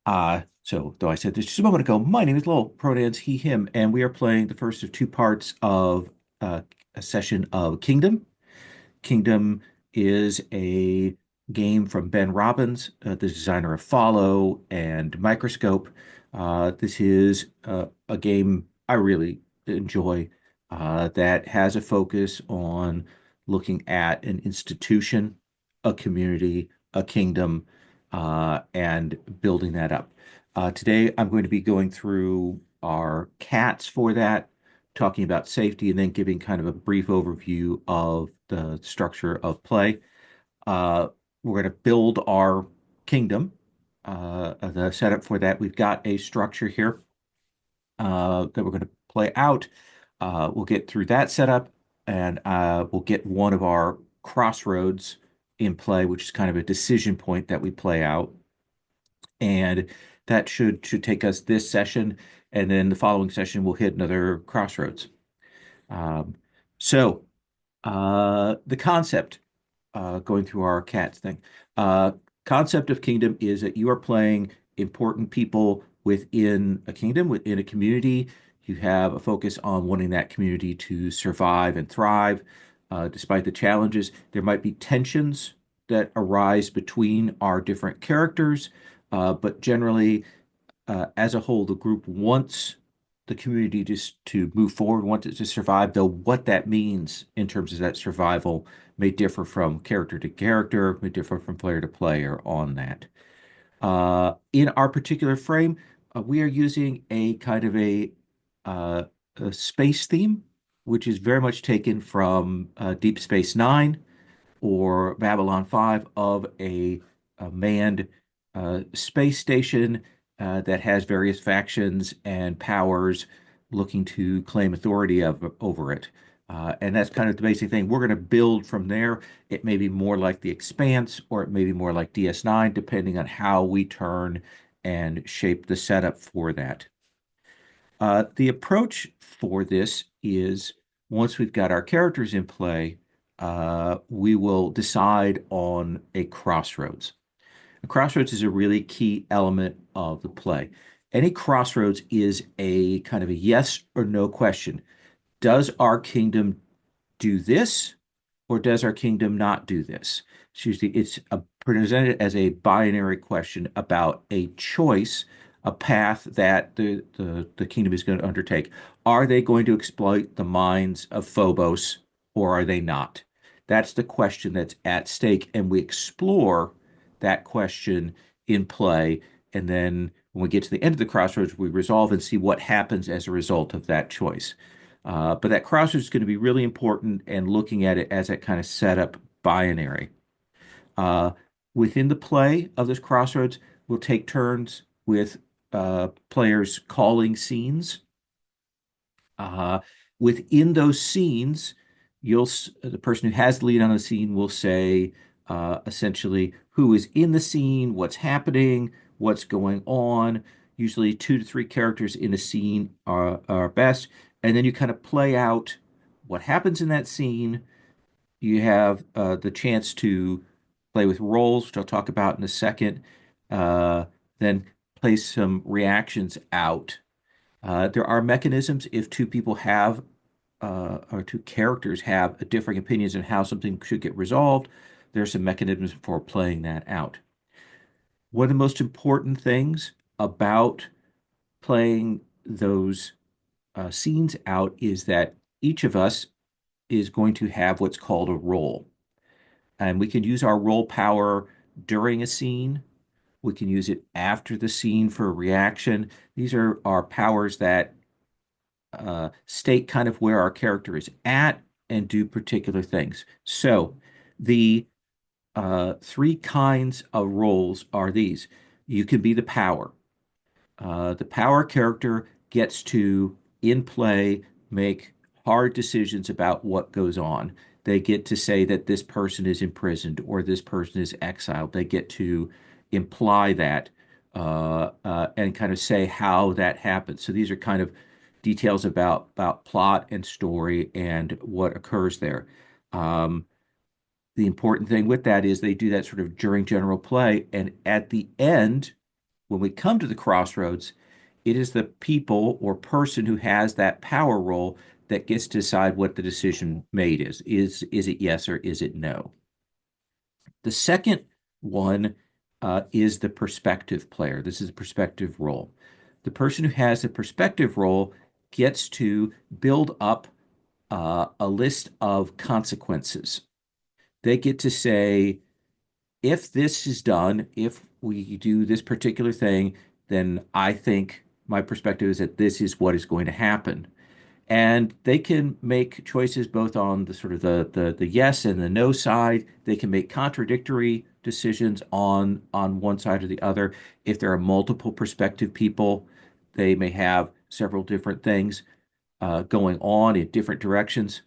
Though I said this just a moment ago, my name is Lowell, pronouns he, him, and we are playing the first of two parts of a session of Kingdom. Kingdom is a game from Ben Robbins, the designer of Follow and Microscope. This is a game I really enjoy that has a focus on looking at an institution, a community, a kingdom, and building that up. Today, I'm going to be going through our cats for that, talking about safety, and then giving kind of a brief overview of the structure of play. Uh, we're going to build our kingdom. The setup for that, we've got a structure here that we're going to play out. We'll get through that setup, and we'll get one of our crossroads in play, which is kind of a decision point that we play out. And that should take us this session, and then the following session we'll hit another crossroads. Um, the concept, going through our cats thing, uh, concept of kingdom is that you are playing important people within a kingdom, within a community. You have a focus on wanting that community to survive and thrive, despite the challenges. There might be tensions that arise between our different characters, but generally, as a whole, the group wants the community just to move forward, wants it to survive, though what that means in terms of that survival may differ from character to character, may differ from player to player on that. In our particular frame, we are using a kind of uh, a space theme, which is very much taken from Deep Space Nine or Babylon 5 of a manned space station that has various factions and powers looking to claim authority over it. And that's kind of the basic thing. We're going to build from there. It may be more like The Expanse, or it may be more like DS9, depending on how we turn and shape the setup for that. The approach for this is once we've got our characters in play, we will decide on a crossroads. A crossroads is a really key element of the play. Any crossroads is a kind of a yes or no question. Does our kingdom do this, or does our kingdom not do this? Presented as a binary question about a choice, a path that the kingdom is going to undertake. Are they going to exploit the minds of Phobos, or are they not? That's the question that's at stake, and we explore that question in play. And then when we get to the end of the crossroads, we resolve and see what happens as a result of that choice. But that crossroads is going to be really important, and looking at it as that kind of setup binary. Uh, Within the play of this crossroads, we'll take turns with players calling scenes. Uh, Within those scenes, the person who has the lead on the scene will say essentially who is in the scene, what's happening, what's going on. Usually, two to three characters in a scene are best, and then you kind of play out what happens in that scene. You have the chance to play with roles, which I'll talk about in a second. Uh, then play some reactions out. There are mechanisms if two people have or two characters have differing opinions on how something should get resolved. There's some mechanisms for playing that out. One of the most important things about playing those scenes out is that each of us is going to have what's called a role. And we can use our role power during a scene. We can use it after the scene for a reaction. These are our powers that state kind of where our character is at and do particular things. So the three kinds of roles are these. You can be the power. The power character gets to, in play, make hard decisions about what goes on. They get to say that this person is imprisoned or this person is exiled. They get to imply that and kind of say how that happens. So these are kind of details about plot and story and what occurs there. Um, the important thing with that is they do that sort of during general play, and at the end When we come to the crossroads, it is the people or person who has that power role that gets to decide what the decision made is. Is it yes or is it no? The second one is the perspective player. This is a perspective role. The person who has a perspective role gets to build up a list of consequences. They get to say, if this is done, if we do this particular thing, then I think my perspective is that this is what is going to happen. And they can make choices both on the sort of the yes and the no side. They can make contradictory decisions on one side or the other. If there are multiple perspective people, they may have several different things going on in different directions.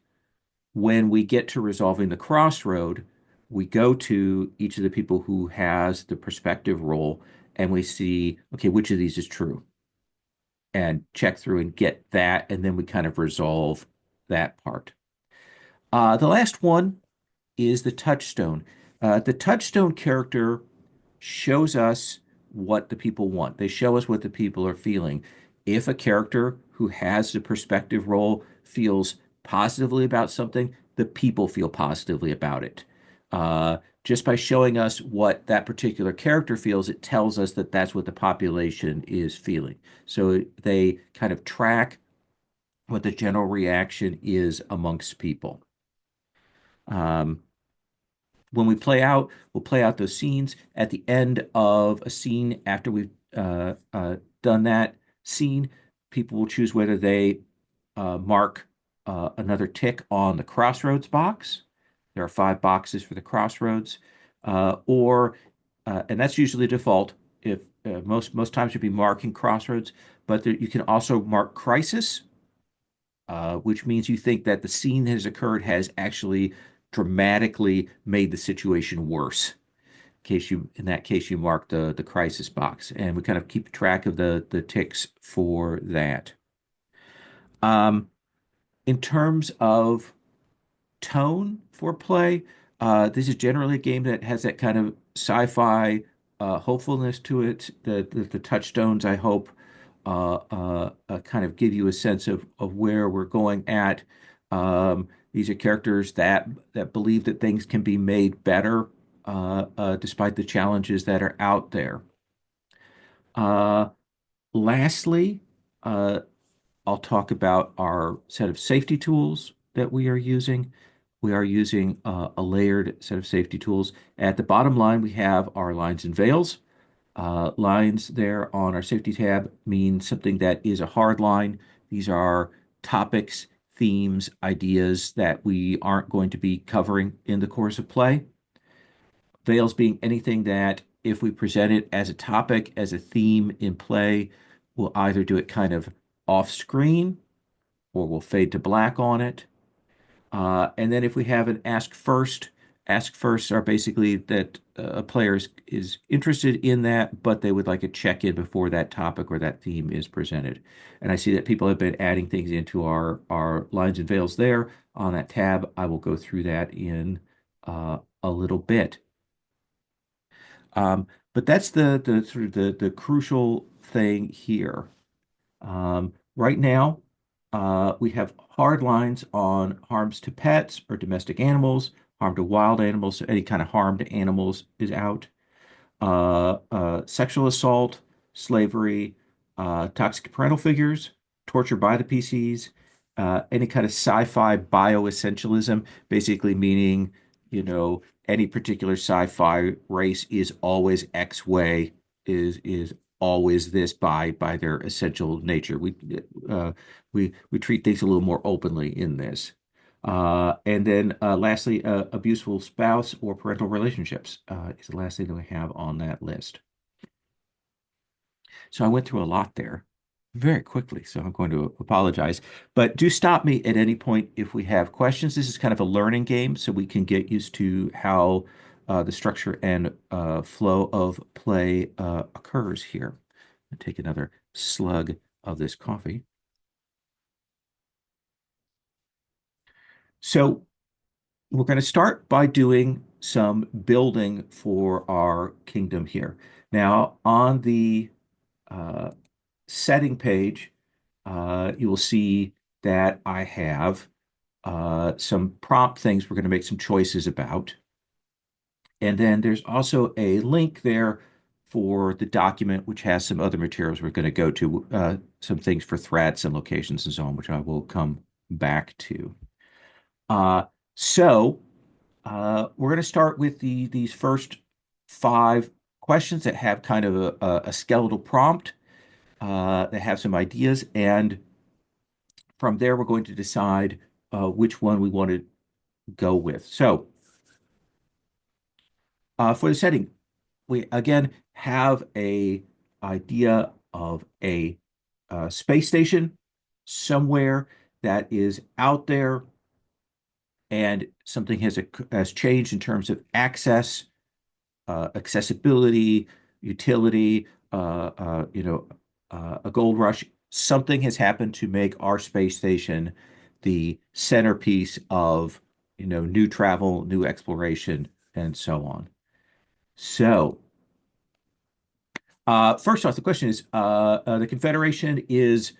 When we get to resolving the crossroad, we go to each of the people who has the perspective role and we see, okay, which of these is true? And check through and get that, and then we kind of resolve that part. The last one is the touchstone. The touchstone character shows us what the people want. They show us what the people are feeling. If a character who has the perspective role feels positively about something, the people feel positively about it. Just by showing us what that particular character feels, it tells us that that's what the population is feeling. So they kind of track what the general reaction is amongst people. Um, when we play out, we'll play out those scenes. At the end of a scene, after we've done that scene, people will choose whether they mark another tick on the crossroads box. There are 5 boxes for the crossroads, or and that's usually default. If most times you'd be marking crossroads, but there, you can also mark crisis, which means you think that the scene that has occurred has actually dramatically made the situation worse. In that case, you mark the crisis box, and we kind of keep track of the ticks for that. Um, in terms of tone for play, this is generally a game that has that kind of sci-fi hopefulness to it. The touchstones, I hope, kind of give you a sense of where we're going at. These are characters that believe that things can be made better despite the challenges that are out there. Uh, Lastly, uh, I'll talk about our set of safety tools that we are using. We are using a layered set of safety tools. At the bottom line, we have our lines and veils. Lines there on our safety tab mean something that is a hard line. These are topics, themes, ideas that we aren't going to be covering in the course of play. Veils being anything that if we present it as a topic, as a theme in play, we'll either do it kind of off screen or we'll fade to black on it. And then if we have an ask first are basically that a player is interested in that, but they would like a check-in before that topic or that theme is presented. And I see that people have been adding things into our lines and veils there on that tab. I will go through that in a little bit. But that's the sort of the crucial thing here. Right now, we have hard lines on harms to pets or domestic animals, harm to wild animals, so any kind of harm to animals is out. Sexual assault, slavery, toxic parental figures, torture by the PCs, any kind of sci-fi bioessentialism, basically meaning, any particular sci-fi race is always X way, is always this by their essential nature. We treat things a little more openly in this. And then lastly, abuseful spouse or parental relationships is the last thing that we have on that list. So I went through a lot there very quickly, so I'm going to apologize. But do stop me at any point if we have questions. This is kind of a learning game, so we can get used to how the structure and flow of play occurs here. I'll take another slug of this coffee. So we're going to start by doing some building for our kingdom here. Now, on the uh, setting page, you will see that I have some prompt things we're going to make some choices about. And then there's also a link there for the document, which has some other materials we're going to go to, some things for threats and locations and so on, which I will come back to. Uh, so we're going to start with these first five questions that have kind of a skeletal prompt, that have some ideas, and from there we're going to decide which one we want to go with. So for the setting, we again have a idea of a space station somewhere that is out there, and something has changed in terms of access, accessibility, utility, a gold rush. Something has happened to make our space station the centerpiece of, new travel, new exploration, and so on. So, first off, the question is, the Confederation is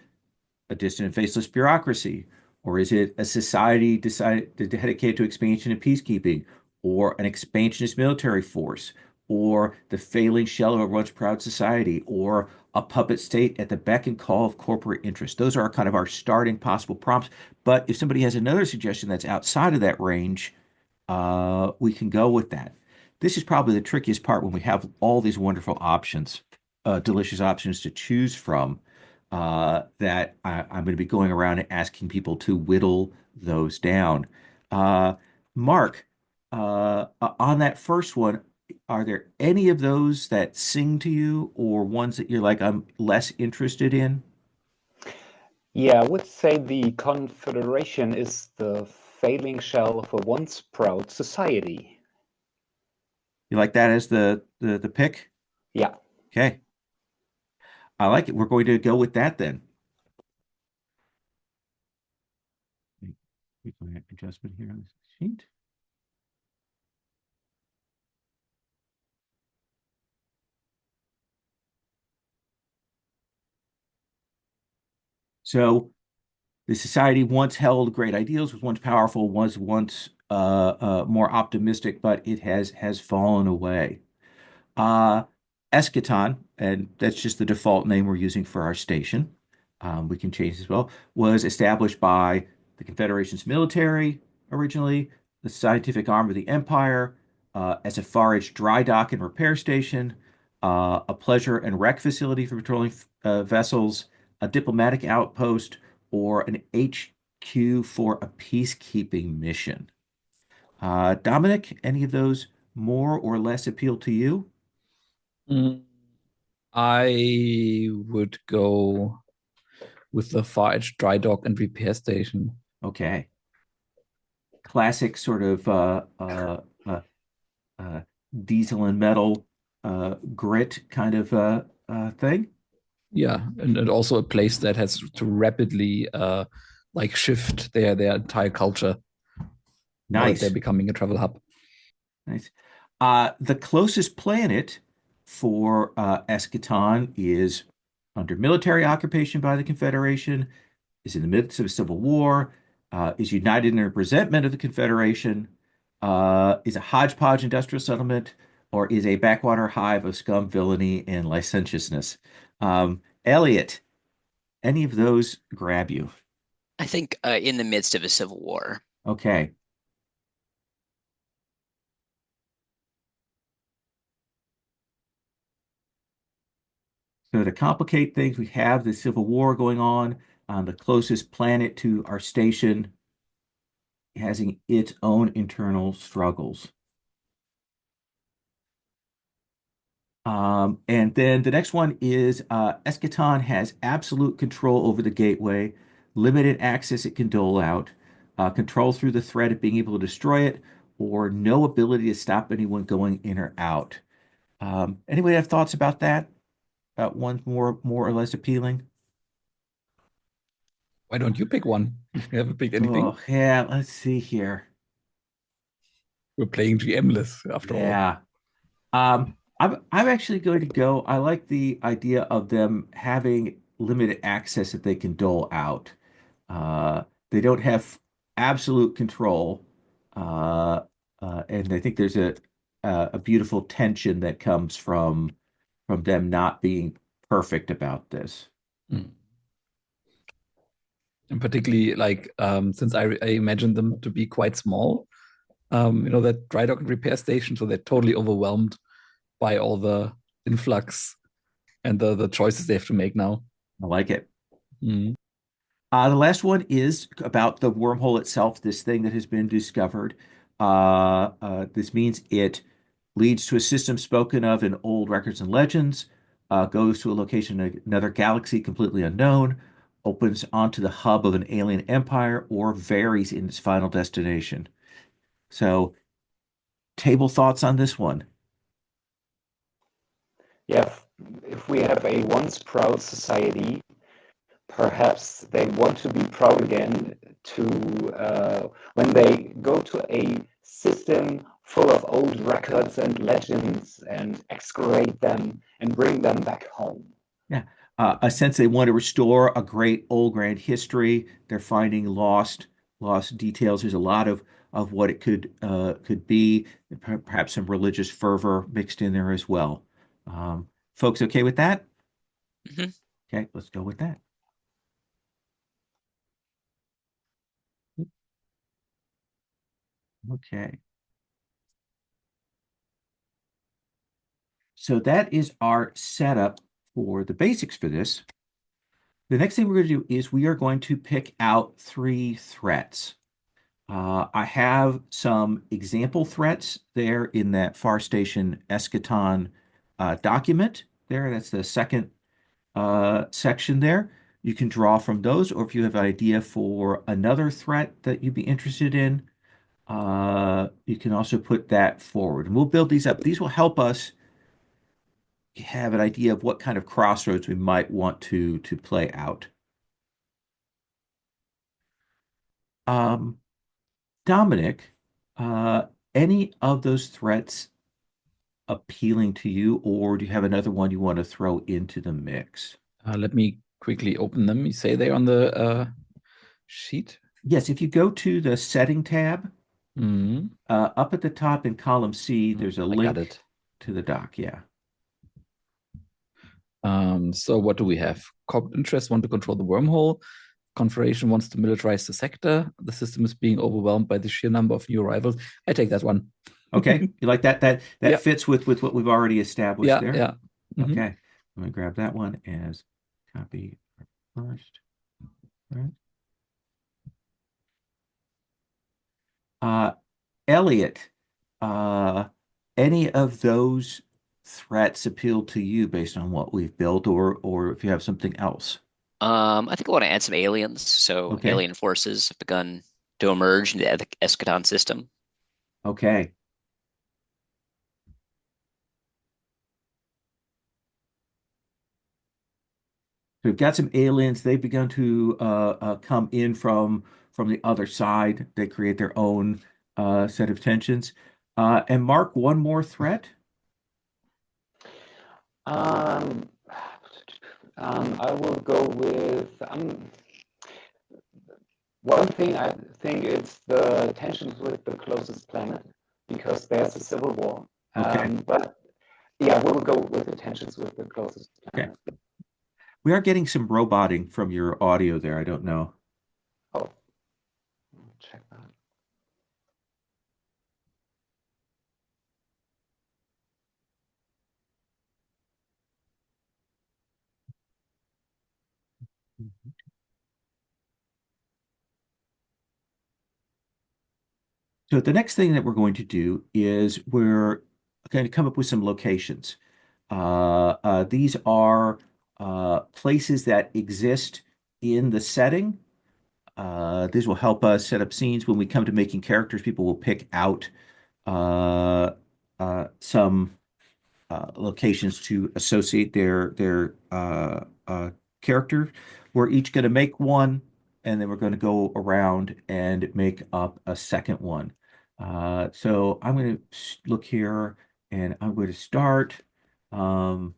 a distant and faceless bureaucracy? Or is it a society dedicated to expansion and peacekeeping, or an expansionist military force, or the failing shell of a once proud society, or a puppet state at the beck and call of corporate interest? Those are kind of our starting possible prompts. But if somebody has another suggestion that's outside of that range, we can go with that. This is probably the trickiest part when we have all these wonderful options, delicious options to choose from, that I'm going to be going around and asking people to whittle those down. Uh, Mark, on that first one, are there any of those that sing to you, or ones that you're like, I'm less interested in? Yeah, I would say the Confederation is the failing shell of a once proud society. You like that as the pick? Yeah. Okay, I like it. We're going to go with that then. Make my adjustment here on this sheet. So the society once held great ideals, was once powerful, was once more optimistic, but it has fallen away. Uh, Eschaton, and that's just the default name we're using for our station. We can change as well. Was established by the Confederation's military originally, the scientific arm of the Empire, as a forage dry dock and repair station, a pleasure and rec facility for patrolling vessels, a diplomatic outpost, or an HQ for a peacekeeping mission. Dominic, any of those more or less appeal to you? Mm, I would go with the Far Edge Dry Dock and Repair Station. Okay. Classic sort of uh, diesel and metal grit kind of thing. Yeah, and also a place that has to rapidly like shift their entire culture now that they're Nice. becoming a travel hub. Nice. The closest planet for Eschaton is under military occupation by the Confederation, is in the midst of a civil war, is united in a resentment of the Confederation, is a hodgepodge industrial settlement, or is a backwater hive of scum, villainy, and licentiousness. Elliot, any of those grab you? I think in the midst of a civil war. Okay. So to complicate things, we have the Civil War going on the closest planet to our station, having its own internal struggles. And then the next one is Eschaton has absolute control over the gateway, limited access it can dole out, control through the threat of being able to destroy it, or no ability to stop anyone going in or out. Anybody have thoughts about that? About one more or less appealing? Why don't you pick one? You haven't picked anything. Oh, yeah, let's see here. We're playing GM-less after all. Yeah. I'm actually going to go. I like the idea of them having limited access that they can dole out. They don't have absolute control, uh, and I think there's a beautiful tension that comes from them not being perfect about this. Mm. And particularly like since I imagine them to be quite small, that dry dock and repair station, so they're totally overwhelmed by all the influx and the choices they have to make now. I like it. Mm. The last one is about the wormhole itself, this thing that has been discovered. This means it leads to a system spoken of in old records and legends, goes to a location in another galaxy completely unknown, opens onto the hub of an alien empire, or varies in its final destination. So, table thoughts on this one. Yeah, if we have a once proud society, perhaps they want to be proud again to when they go to a system full of old records and legends and excavate them and bring them back home. Yeah. A sense they want to restore a great old grand history. They're finding lost details. There's a lot of what it could be. Perhaps some religious fervor mixed in there as well. Folks, okay with that? Hmm. Okay, let's go with that. Okay. So that is our setup for the basics for this. The next thing we're going to do is we are going to pick out three threats. I have some example threats there in that Far Station Eschaton document there. That's the second section there. You can draw from those, or if you have an idea for another threat that you'd be interested in, you can also put that forward. And we'll build these up. These will help us have an idea of what kind of crossroads we might want to play out. Um, Dominic, uh, any of those threats appealing to you, or do you have another one you want to throw into the mix? Let me quickly open them. You say they're on the sheet? Yes, if you go to the setting tab, Mm. up at the top in column C, there's a I got link it. to the doc. Yeah. So what do we have? Corporate interests want to control the wormhole. Confederation wants to militarize the sector. The system is being overwhelmed by the sheer number of new arrivals. I take that one. Okay. You like that? That Yeah, fits with what we've already established yeah, there. yeah. Mhm. Okay. I'm gonna grab that one as copy first. All right. Uh, Elliot, uh, any of those threats appeal to you based on what we've built, or if you have something else? I think I want to add some aliens. So Okay. alien forces have begun to emerge into the Eschaton system. Okay. So we've got some aliens. They've begun to come in from the other side. They create their own set of tensions. And Mark, one more threat. Um, I will go with one thing. I think it's the tensions with the closest planet because there's a civil war. Okay. But yeah, we'll go with the tensions with the closest Okay. planet. We are getting some roboting from your audio there. I don't know. Oh, check that. So the next thing that we're going to do is we're going to come up with some locations. These are places that exist in the setting. These will help us set up scenes. When we come to making characters, people will pick out uh, some locations to associate their character. We're each going to make one, and then we're going to go around and make up a second one. So I'm going to look here and I'm going to start. Um,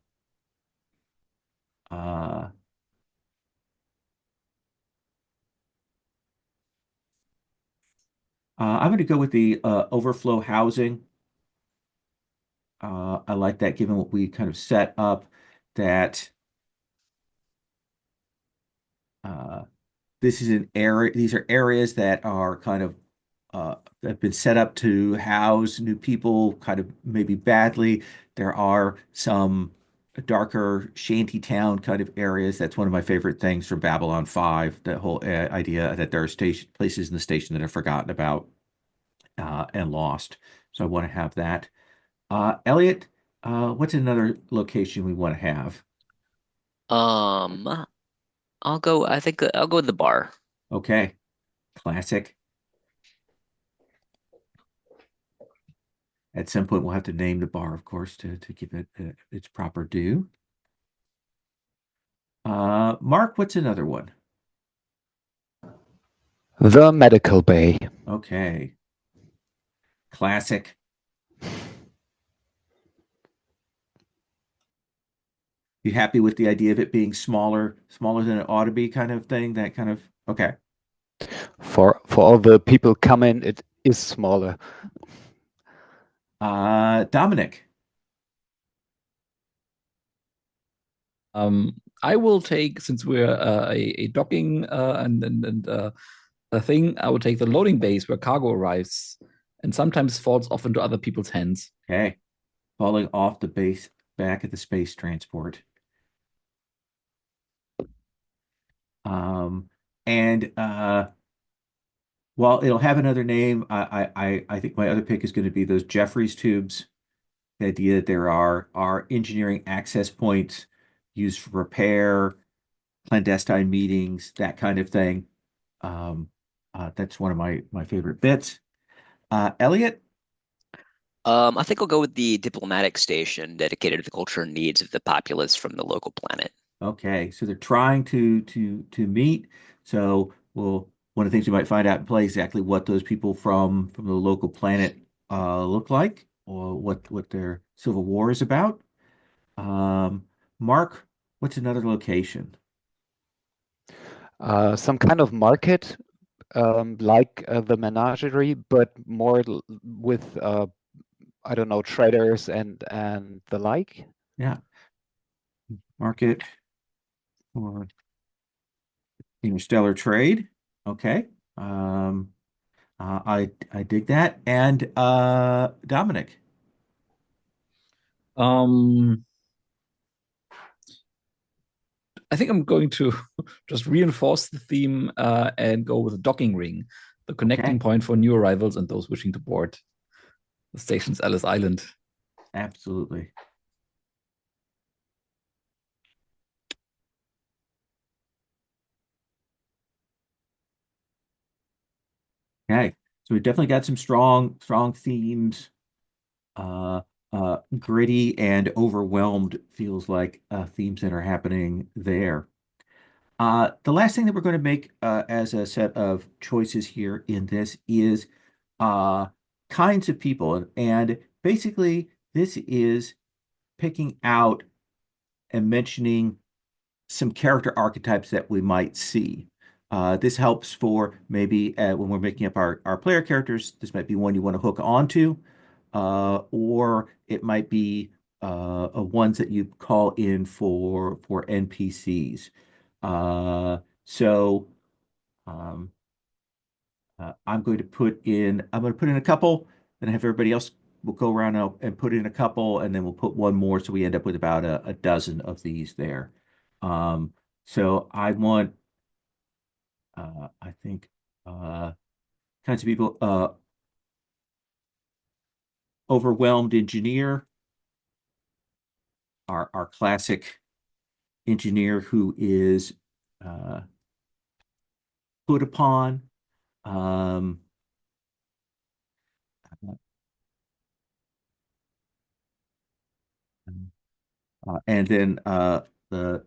uh, I'm going to go with the overflow housing. I like that given what we kind of set up that uh, this is an area, these are areas that are kind of have been set up to house new people, kind of maybe badly. There are some darker shantytown kind of areas. That's one of my favorite things from Babylon 5, the whole idea that there are places in the station that are forgotten about and lost. So I want to have that. Elliot, what's another location we want to have? Um, I think I'll go with the bar. Okay, classic. At some point, we'll have to name the bar, of course, to give it its proper due. Mark, what's another one? The medical bay. Okay, classic. You happy with the idea of it being smaller than it ought to be, kind of thing? That kind of okay. For all the people coming, it is smaller. Dominic. I will take, since we're a docking and a thing, I will take the loading base where cargo arrives and sometimes falls off into other people's hands. Okay, falling off the base back at the space transport. Um, and Well, it'll have another name. I think my other pick is going to be those Jeffries tubes. The idea that there are engineering access points used for repair, clandestine meetings, that kind of thing. Um, that's one of my favorite bits. Elliot, I think I'll go with the diplomatic station dedicated to the culture and needs of the populace from the local planet. okay, so they're trying to meet. So one of the things we might find out in play is exactly what those people from the local planet look like, or what their civil war is about. Mark, what's another location? Some kind of market, like the menagerie, but more with I don't know, traders and the like. Yeah, market or interstellar trade. Okay. Um, I dig that. And Dominic. Um, I think I'm going to just reinforce the theme and go with the docking ring, the connecting Okay, point for new arrivals and those wishing to board the station's Ellis Island. absolutely. Okay, so we definitely got some strong themes. Uh, Gritty and overwhelmed feels like themes that are happening there. The last thing that we're going to make as a set of choices here in this is uh, kinds of people. And basically, this is picking out and mentioning some character archetypes that we might see. This helps for maybe when we're making up our player characters. This might be one you want to hook onto, or it might be ones that you call in for NPCs. So um, I'm going to put in a couple, then have everybody else will go around and put in a couple, and then we'll put one more, so we end up with about a dozen of these there. Um, so I want, I think, uh, kinds of people, overwhelmed engineer, our classic engineer who is uh, put upon. Um, and then the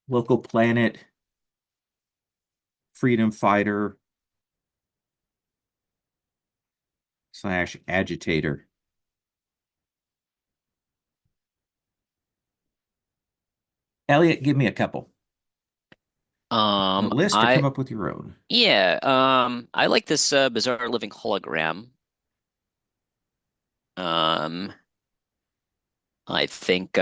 local planet, freedom fighter, slash agitator. Elliot, give me a couple. A list or come I up with your own. yeah, I like this bizarre living hologram. Um, and I think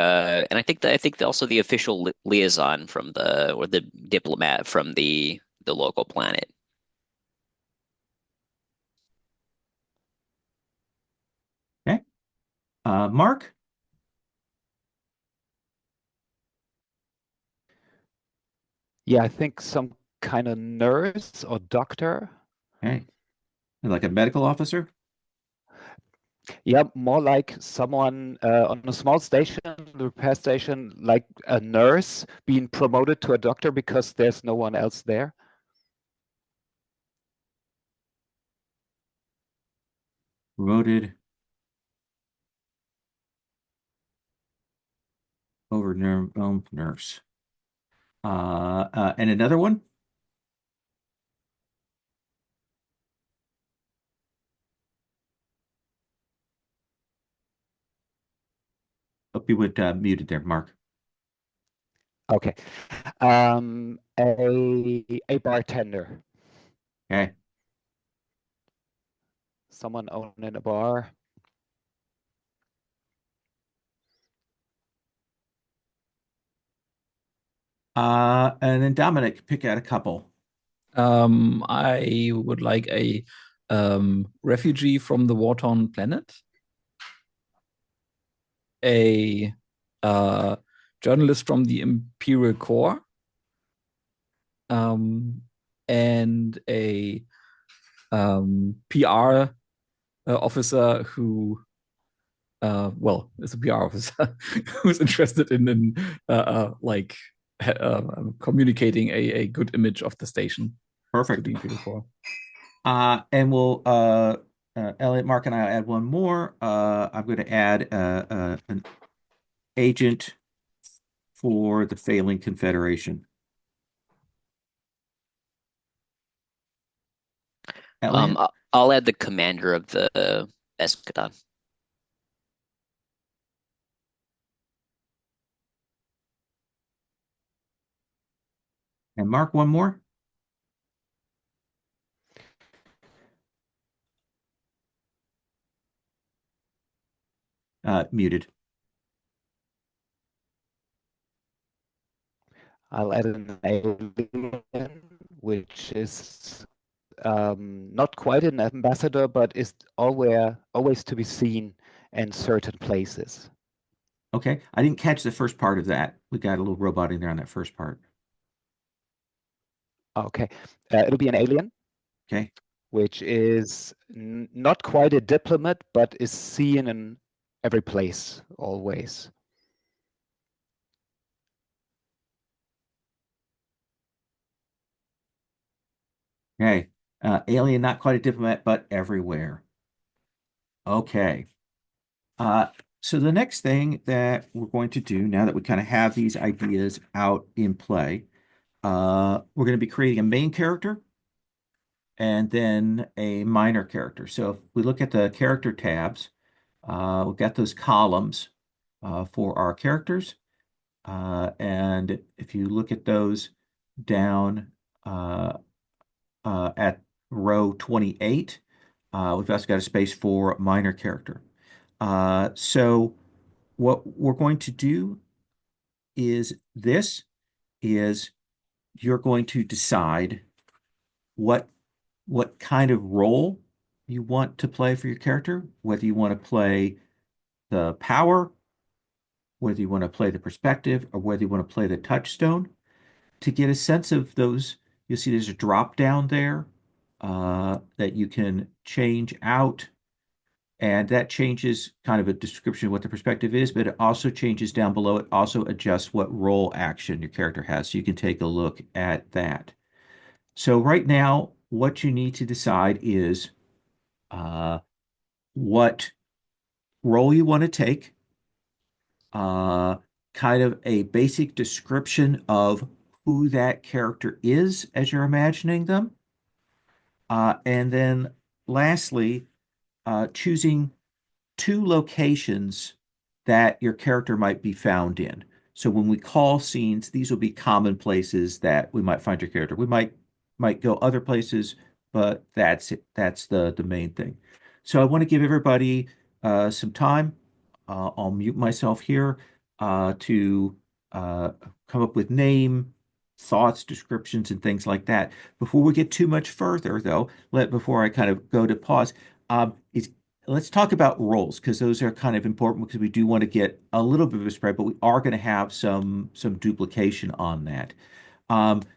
also the official liaison from the diplomat from the local planet. Okay. Mark? Yeah, I think some kind of nurse or doctor. Okay. Like a medical officer? Yeah, more like someone on a small station, the repair station, like a nurse being promoted to a doctor because there's no one else there. Promoted over nurse. And another one? Hope you went muted there, Mark. Okay. A bartender, Okay. someone owning a bar. And then Dominic, pick out a couple. I would like a refugee from the war-torn planet, a uh, journalist from the Imperial Corps, um, and a PR officer who, is a PR officer who's interested in like communicating a good image of the station to Perfect. the Imperial Corps. And we'll Elliot, Mark, and I'll add one more. I'm going to add an agent for the failing Confederation. Elliot I'll add the commander of the Eschaton. and Mark, one more. Muted. I'll add an alien, which is not quite an ambassador, but is always to be seen in certain places. Okay. I didn't catch the first part of that. We got a little robot in there on that first part. Okay, it'll be an alien, Okay. which is not quite a diplomat, but is seen in every place, always. Okay. Alien, not quite a diplomat, but everywhere. Okay. Uh, so the next thing that we're going to do now that we kind of have these ideas out in play, we're going to be creating a main character and then a minor character. So if we look at the character tabs, we've got those columns for our characters. And if you look at those down uh, at row 28, we've also got a space for minor character. So what we're going to do is you're going to decide what what kind of role you want to play for your character, whether you want to play the power, whether you want to play the perspective, or whether you want to play the touchstone. To get a sense of those, you'll see there's a drop down there that you can change out. And that changes kind of a description of what the perspective is, but it also changes down below. It also adjusts what role action your character has. So you can take a look at that. So right now, what you need to decide is uh, what role you want to take, uh, kind of a basic description of who that character is as you're imagining them. And then lastly, choosing two locations that your character might be found in. So when we call scenes, these will be common places that we might find your character. We might go other places, but that's it. That's the main thing. So I want to give everybody some time. I'll mute myself here to uh, come up with name, thoughts, descriptions, and things like that. Before we get too much further, though, before I kind of go to pause, is let's talk about roles because those are kind of important because we do want to get a little bit of a spread, but we are going to have some duplication on that.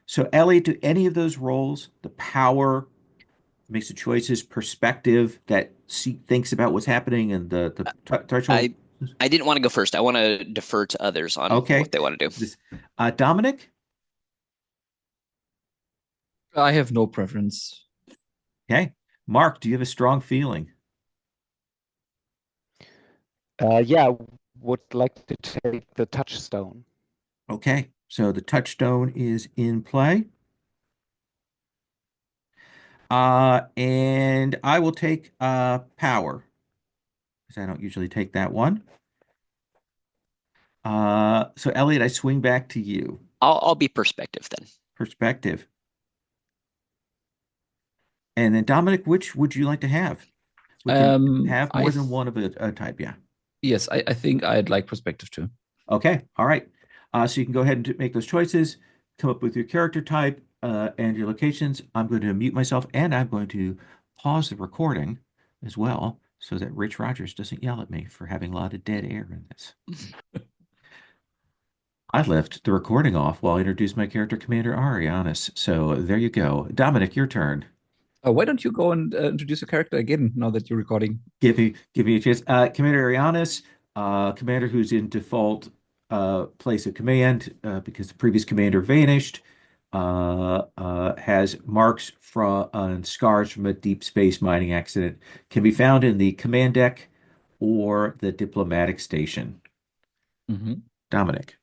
So Elliot, do any of those roles, the power makes the choices, perspective that thinks about what's happening, and the threshold. I didn't want to go first. I want to defer to others on Okay, what they want to do. this Dominic. I have no preference. Okay, Mark, do you have a strong feeling? Yeah, would like to take the touchstone. Okay, so the touchstone is in play. And I will take power because I don't usually take that one. So Elliot, I swing back to you. I'll be perspective then. Perspective. And then Dominic, which would you like to have? We can have I more than one of a type, yeah. Yes, I think I'd like perspective too. Okay, all right. So you can go ahead and make those choices, come up with your character type and your locations. I'm going to mute myself and I'm going to pause the recording as well so that Rich Rogers doesn't yell at me for having a lot of dead air in this. I left the recording off while I introduced my character, Commander Arianis. So there you go. Dominic, your turn. Why don't you go and introduce your character again now that you're recording? Give me a chance. Commander Arianis, commander who's in default place of command because the previous commander vanished, has marks from and scars from a deep space mining accident. Can be found in the command deck or the diplomatic station. Mm-hmm. Dominic.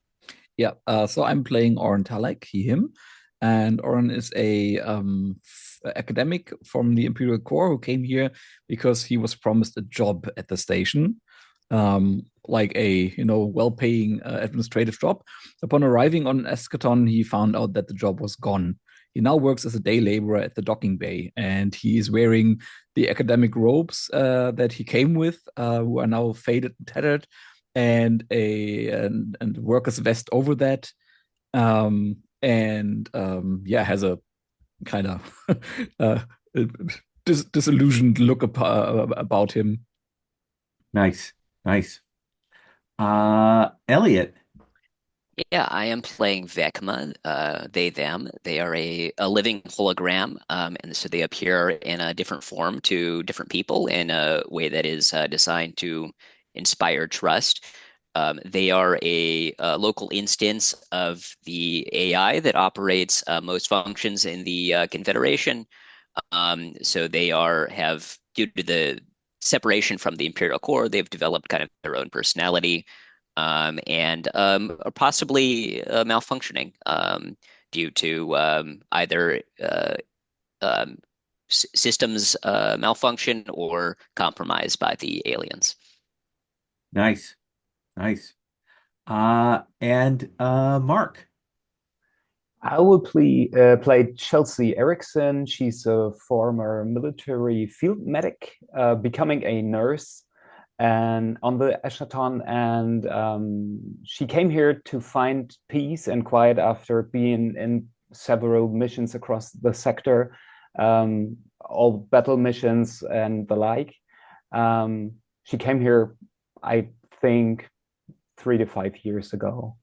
Yeah, so I'm playing Oren Talek, he, him. And Oren is a academic from the Imperial Corps who came here because he was promised a job at the station, like a well-paying administrative job. Upon arriving on Eschaton, he found out that the job was gone. He now works as a day laborer at the docking bay, and he is wearing the academic robes that he came with, who are now faded and tattered, and and worker's vest over that, and has a kind of uh, disillusioned look about him. Nice. Nice. Elliot. Yeah, I am playing Vecma, they, them. They are a living hologram, and so they appear in a different form to different people in a way that is designed to inspire trust. They are a local instance of the AI that operates most functions in the Confederation. So they have, due to the separation from the Imperial Core, they've developed kind of their own personality, and are possibly malfunctioning due to either um, systems malfunction or compromise by the aliens. Nice. Nice. And Mark. I will play Chelsea Erickson. She's a former military field medic, becoming a nurse, and on the Eschaton, and she came here to find peace and quiet after being in several missions across the sector, all battle missions and the like. She came here, I think, 3 to 5 years ago.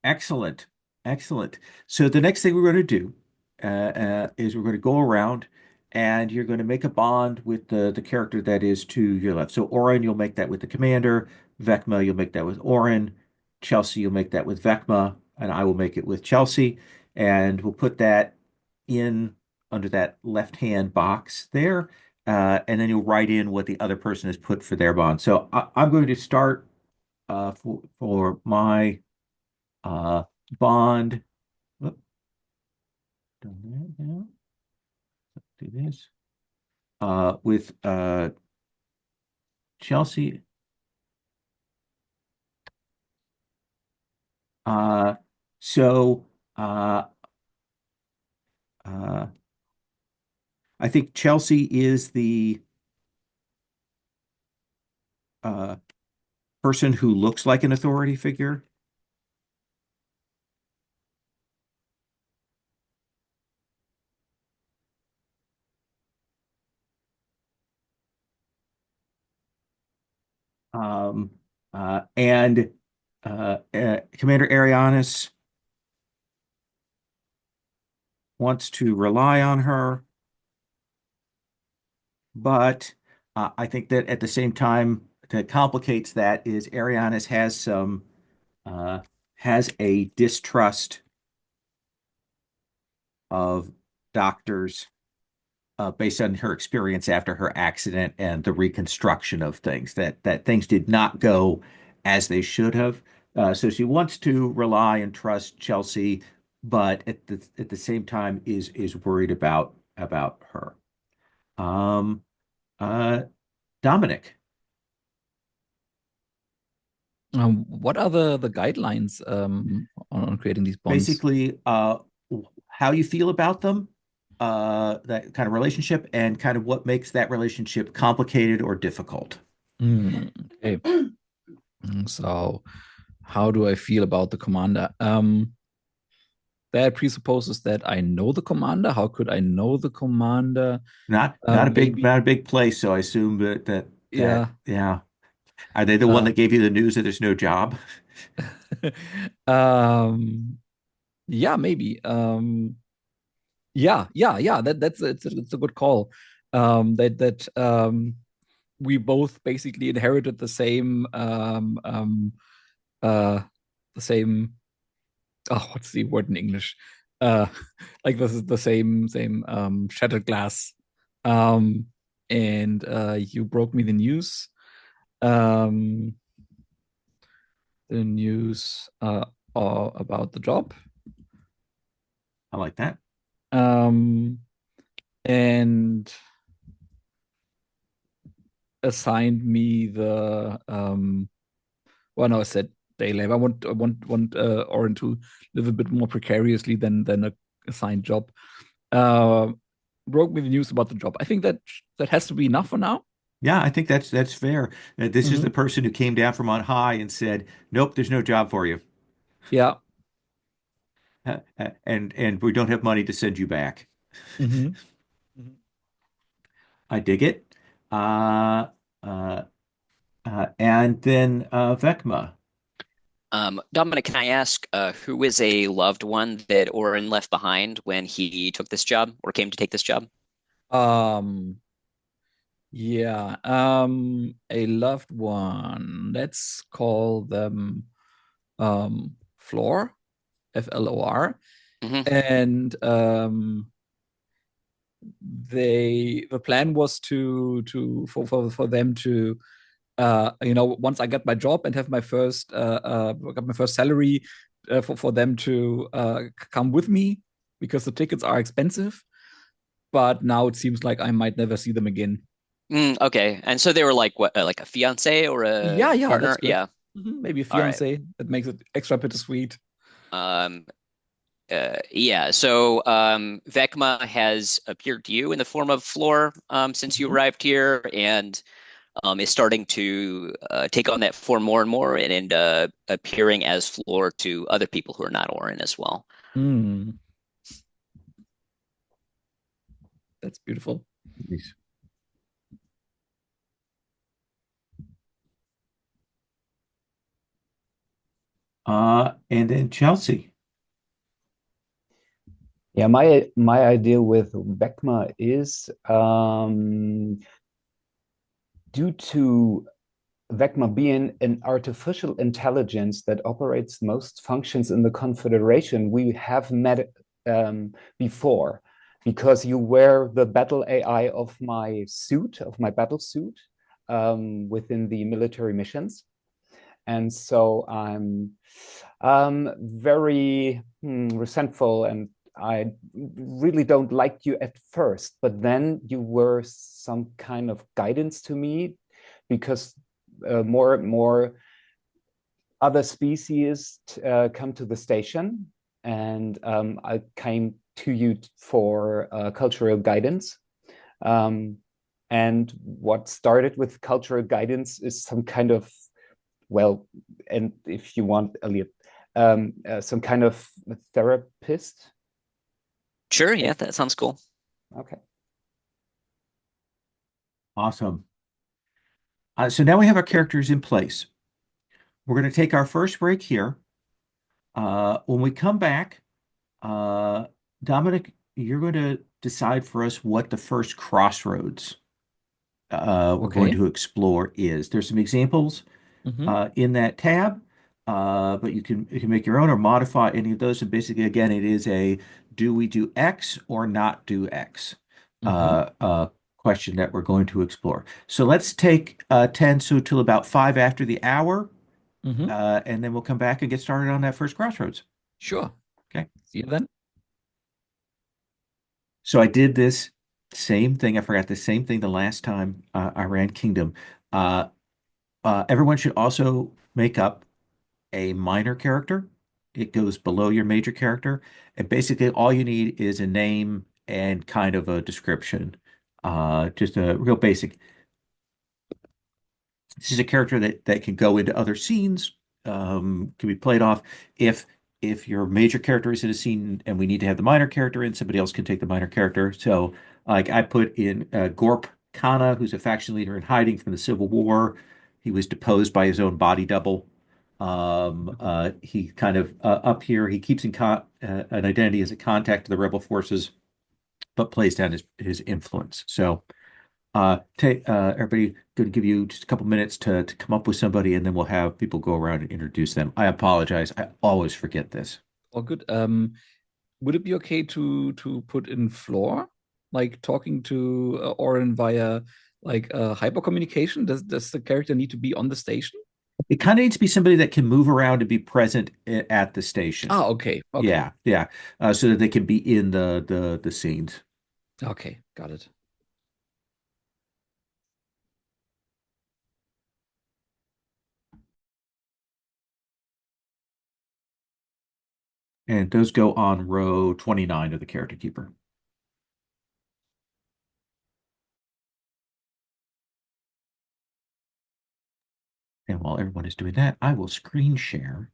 Excellent. Excellent. So the next thing we're going to do is we're going to go around and you're going to make a bond with the character that is to your left. So Oren, you'll make that with the commander. Vecma, you'll make that with Oren. Chelsea, you'll make that with Vecma, and I will make it with Chelsea. And we'll put that in under that left-hand box there. And then you'll write in what the other person has put for their bond. So I'm going to start for my uh, bond. Whoop, done that now. Do this. with Chelsea. Uh, so uh, uh, I think Chelsea is the uh, person who looks like an authority figure. Um, and Commander Arianis wants to rely on her, but I think that at the same time, that complicates that is Arianis uh, has a distrust of doctors based on her experience after her accident and the reconstruction of things that things did not go as they should have. So she wants to rely and trust Chelsea, but at the same time is worried about her. Um, uh, Dominic, What are the guidelines on creating these bonds? basically, how you feel about them, that kind of relationship, and kind of what makes that relationship complicated or difficult. Okay. So, how do I feel about the commander? That presupposes that I know the commander. How could I know the commander? Maybe, Not a big place, so I assume that yeah. yeah. Are they the one Uh, that gave you the news that there's no job? um, yeah, maybe. Yeah. It's a good call. That we both basically inherited uh the same what's the word in English? Uh like this is the same shattered glass. Um and you broke me um the news about the job. I like that. Um and assigned me the well, no, I said day labor. I want Oren to live a bit more precariously than a assigned job. Uh, Broke me the news about the job. I think that has to be enough for now. Yeah, I think that's fair. This is the Mm-hmm. person who came down from on high and said, "Nope, there's no job for you, Yeah. and we don't have money to send you back." Mm-hmm. I dig it. Uh, uh, and then Vecma. Dominic, can I ask, who is a loved one that Orin left behind when he took this job or came to take this job? Um. Yeah. A loved one. Let's call them Flor, Flor, Hmm. and the plan was to for them to once I get my job and have my first got my first salary, for them to come with me because the tickets are expensive. But now it seems like I might never see them again. Okay, and so they were like what, like a fiance or a Yeah, that's partner? good. Yeah. Maybe a All right. fiance that makes it extra bittersweet. Um, yeah. So Vecma has appeared to you in the form of Floor since you Mhm. arrived here, and is starting to take on that form more and more, and appearing as Floor to other people who are not Orin as well. Mm, that's beautiful. Nice. And then Chelsea. Yeah, my idea with Beckma is due to Vecma being an artificial intelligence that operates most functions in the Confederation, we have met before because you were the battle AI of my suit, of my battle suit within the military missions. And so I'm very resentful and I really don't like you at first, but then you were some kind of guidance to me because more and more other species come to the station, and I came to you for cultural guidance. Um, and what started with cultural guidance is some kind of, well, and if you want, Elliot, some kind of therapist. Sure, yeah, that sounds cool. Okay. Awesome. So now we have our characters in place. We're going to take our first break here. When we come back, uh, Dominic, you're going to decide for us what the first crossroads we're going Okay. to explore is. There's some examples Hmm. in that tab, but you can make your own or modify any of those. And basically, again, it is a do we do X or not do X Hmm. question that we're going to explore. So let's take 10, so till about 5 after the hour, Hmm. and then we'll come back and get started on that first crossroads. Sure. Okay. See you then. So I did this same thing. I forgot the same thing the last time I ran Kingdom. Uh, everyone should also make up a minor character. It goes below your major character. And basically, all you need is a name and kind of a description. Just a real basic. This is a character that can go into other scenes, can be played off. If your major character is in a scene and we need to have the minor character in, somebody else can take the minor character. So, like I put in Gorp Kana, who's a faction leader in hiding from the Civil War. He was deposed by his own body double. He kind of up here. He keeps in an identity as a contact to the rebel forces, but plays down his influence. So. Everybody, going to give you just a couple minutes to come up with somebody, and then we'll have people go around and introduce them. I apologize. I always forget this. All good. Would it be okay to put in floor, like talking to Orin via like hyper communication? Does the character need to be on the station? It kind of needs to be somebody that can move around and be present at the station. Ah, okay, okay, Yeah, yeah, so that they can be in the scenes. okay, got it. And those go on row 29 of the character keeper. And while everyone is doing that, I will screen share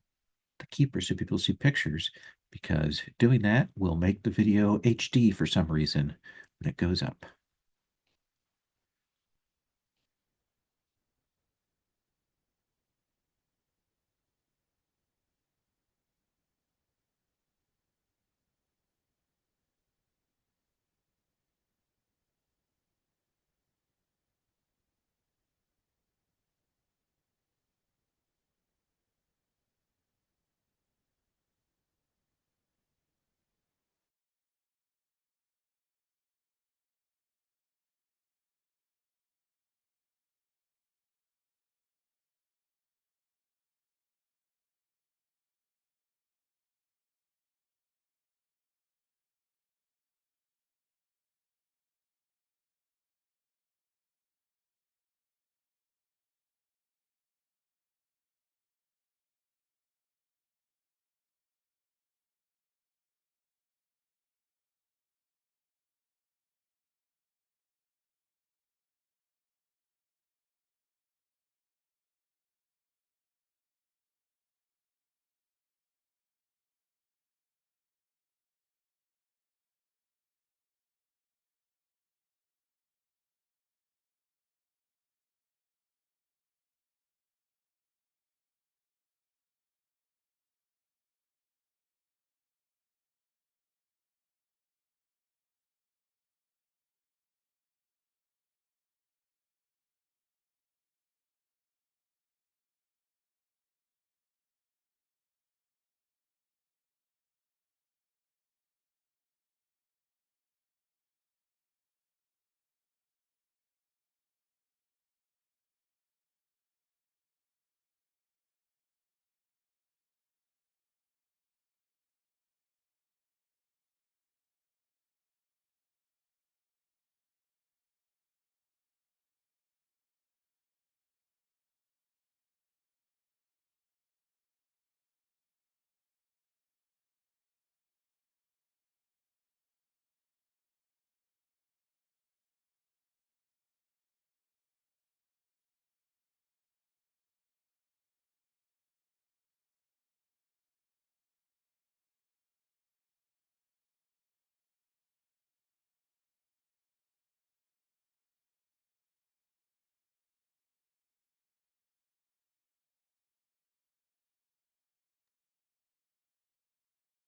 the keeper so people see pictures, because doing that will make the video HD for some reason when it goes up.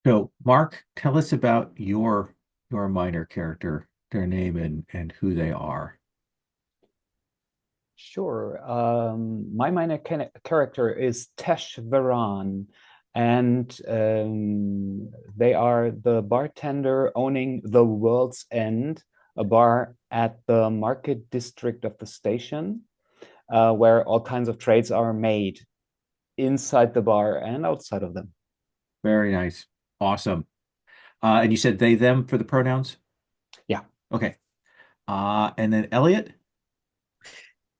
So, Mark, tell us about your minor character, their name and who they are. Sure. My minor character is Tesh Varan, and they are the bartender owning the World's End, a bar at the market district of the station, where all kinds of trades are made inside the bar and outside of them. Very nice. Awesome. And you said they, them for the pronouns? Yeah. Okay. And then Elliot?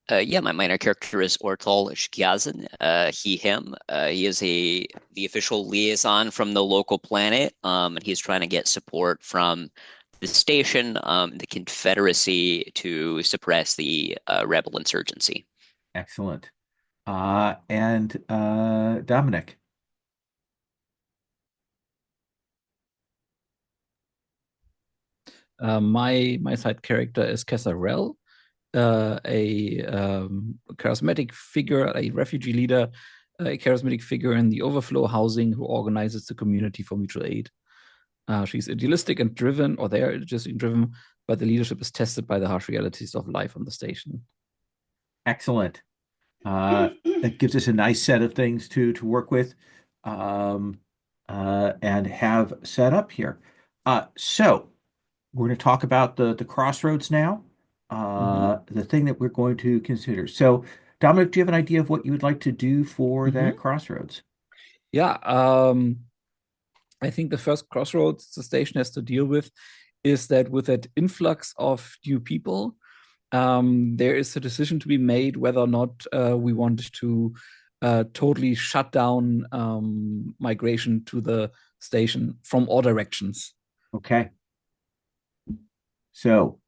Yeah, my minor character is Ortal Shkiazin, he, him. He is the official liaison from the local planet, and he's trying to get support from the station, the Confederacy, to suppress the rebel insurgency. Excellent. And Dominic. My side character is Kessarel, a charismatic figure, a refugee leader, a charismatic figure in the overflow housing who organizes the community for mutual aid. She's idealistic and driven, or they're idealistic and driven, but the leadership is tested by the harsh realities of life on the station. Excellent. That gives us a nice set of things to work with um, and have set up here. So we're going to talk about the crossroads now, Mm-hmm. the thing that we're going to consider. So, Dominic, do you have an idea of what you would like to do for Mm-hmm. that crossroads? Yeah, I think the first crossroads the station has to deal with is that with that influx of new people, there is a decision to be made whether or not we want to totally shut down migration to the station from all directions. Okay. So,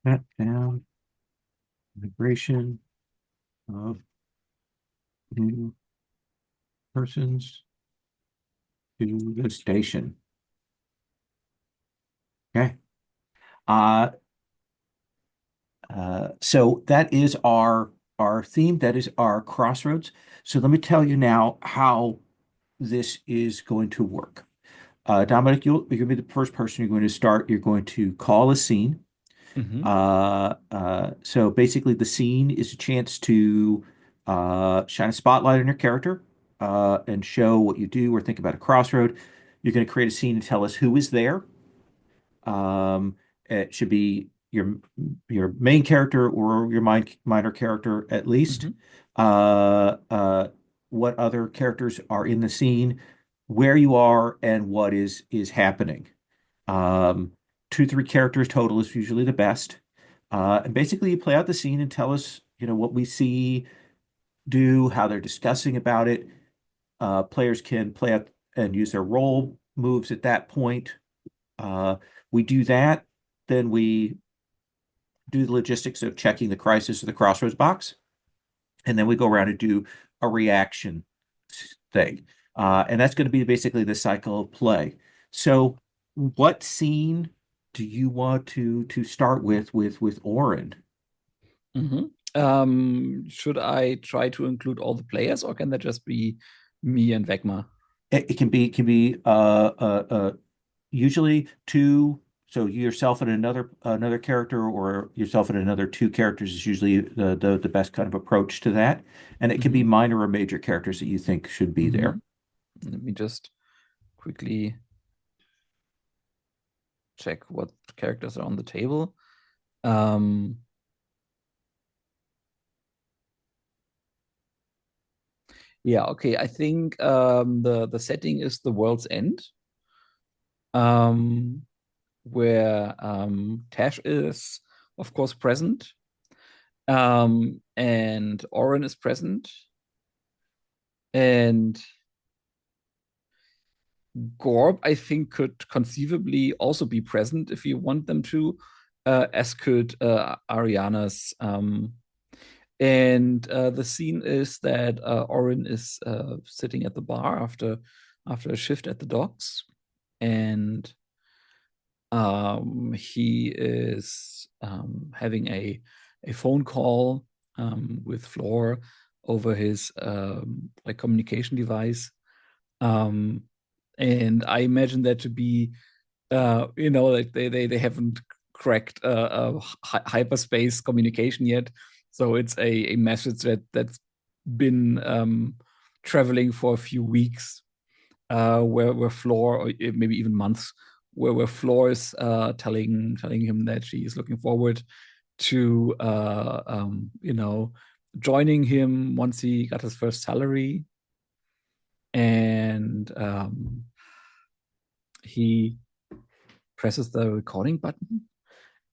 cut down migration of new persons to the station. Okay. Uh, so that is our theme. That is our crossroads. So let me tell you now how this is going to work. Dominic, you're going to be the first person you're going to start. You're going to call a scene. Mm-hmm. So basically, the scene is a chance to shine a spotlight on your character and show what you do or think about a crossroad. You're going to create a scene and tell us who is there. It should be your main character or your minor character at least. Mm-hmm. Uh, uh, what other characters are in the scene, where you are, and what is happening. Um, 2, 3 characters total is usually the best. And basically, you play out the scene and tell us, what we see, do, how they're discussing about it. Players can play out and use their role moves at that point. Uh, we do that, then we do the logistics of checking the crisis of the crossroads box, and then we go around and do a reaction thing. And that's going to be basically the cycle of play. So, what scene do you want to start with Oren? Mm-hmm. Should I try to include all the players, or can that just be me and Vecma? It can be usually two. So yourself and another character, or yourself and another 2 characters is usually the best kind of approach to that. And it can be Mm-hmm. minor or major characters that you think should be Mm-hmm. there. Let me just quickly check what characters are on the table. Um, yeah, okay. I think the setting is the World's End, um, where Tash is, of course, present, and Oren is present, and Gorb, I think, could conceivably also be present if you want them to, as could Ariana's. And the scene is that Oren is sitting at the bar after a shift at the docks, and he is having a phone call with Floor over his like communication device, Um, and I imagine that to be, like they haven't cracked hyperspace communication yet. So it's a message that's been traveling for a few weeks, where Floor, or maybe even months, where Floor is telling him that she is looking forward to joining him once he got his first salary, and he presses the recording button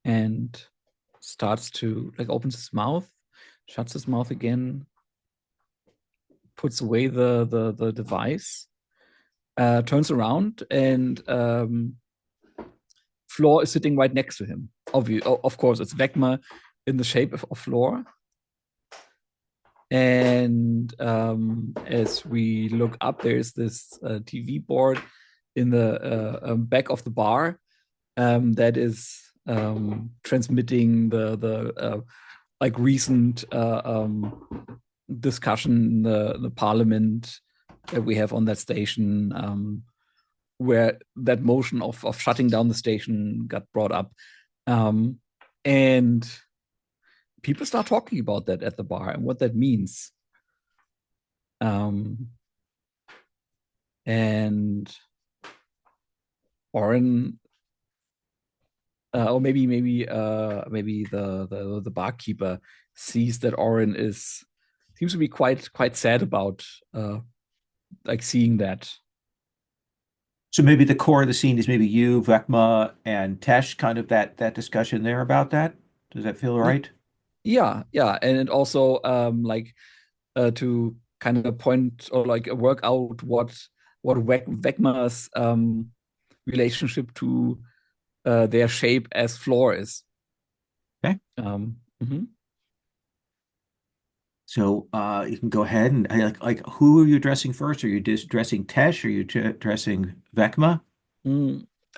and starts to opens his mouth, shuts his mouth again, puts away the device, turns around, and Floor is sitting right next to him. Of course, it's Vecma in the shape of Floor. And as we look up, there's this TV board in the back of the bar that is transmitting the recent discussion in the parliament that we have on that station, where that motion of shutting down the station got brought up. And people start talking about that at the bar and what that means. And Oren, or maybe the barkeeper sees that Oren seems to be quite sad about seeing that. So maybe the core of the scene is maybe you, Vecma, and Tesh, kind of that discussion there about that. Does that feel right? Yeah, and it also to kind of point or work out what Vecma's relationship to their shape as Floor is. Okay. Mm-hmm. So you can go ahead and who are you addressing first? Are you just addressing Tesh? Or are you addressing Vecma?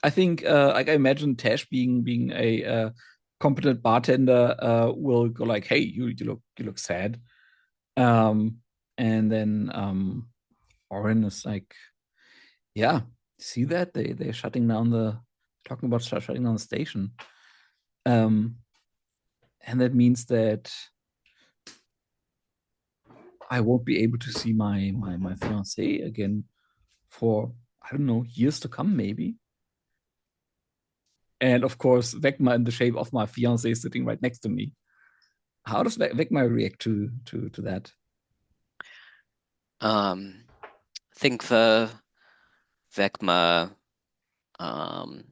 I think I imagine Tesh being a competent bartender will go like, "Hey, you look sad," and then Oren is like, "Yeah, see that they're shutting down talking about shutting down the station, and that means that I won't be able to see my fiance again for, I don't know, years to come, maybe." And of course, Vecma in the shape of my fiance is sitting right next to me. How does Vecma react to that? Think the Vecma, um,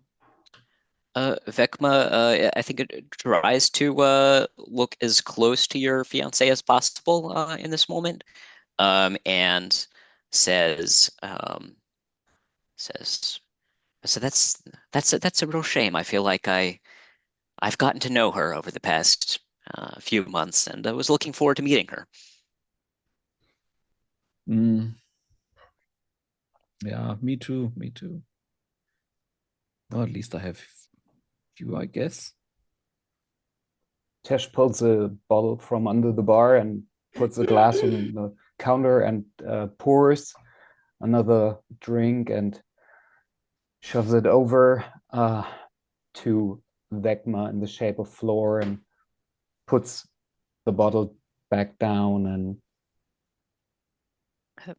Vecma, I think it tries to look as close to your fiance as possible in this moment, and says, says, so that's a real shame. I feel like I've gotten to know her over the past few months, and I was looking forward to meeting her. Mm, yeah, me too. Well, at least I have you, I guess. Tesh pulls a bottle from under the bar and puts a glass on the counter and pours another drink and shoves it over to Vecma in the shape of Floor and puts the bottle back down. And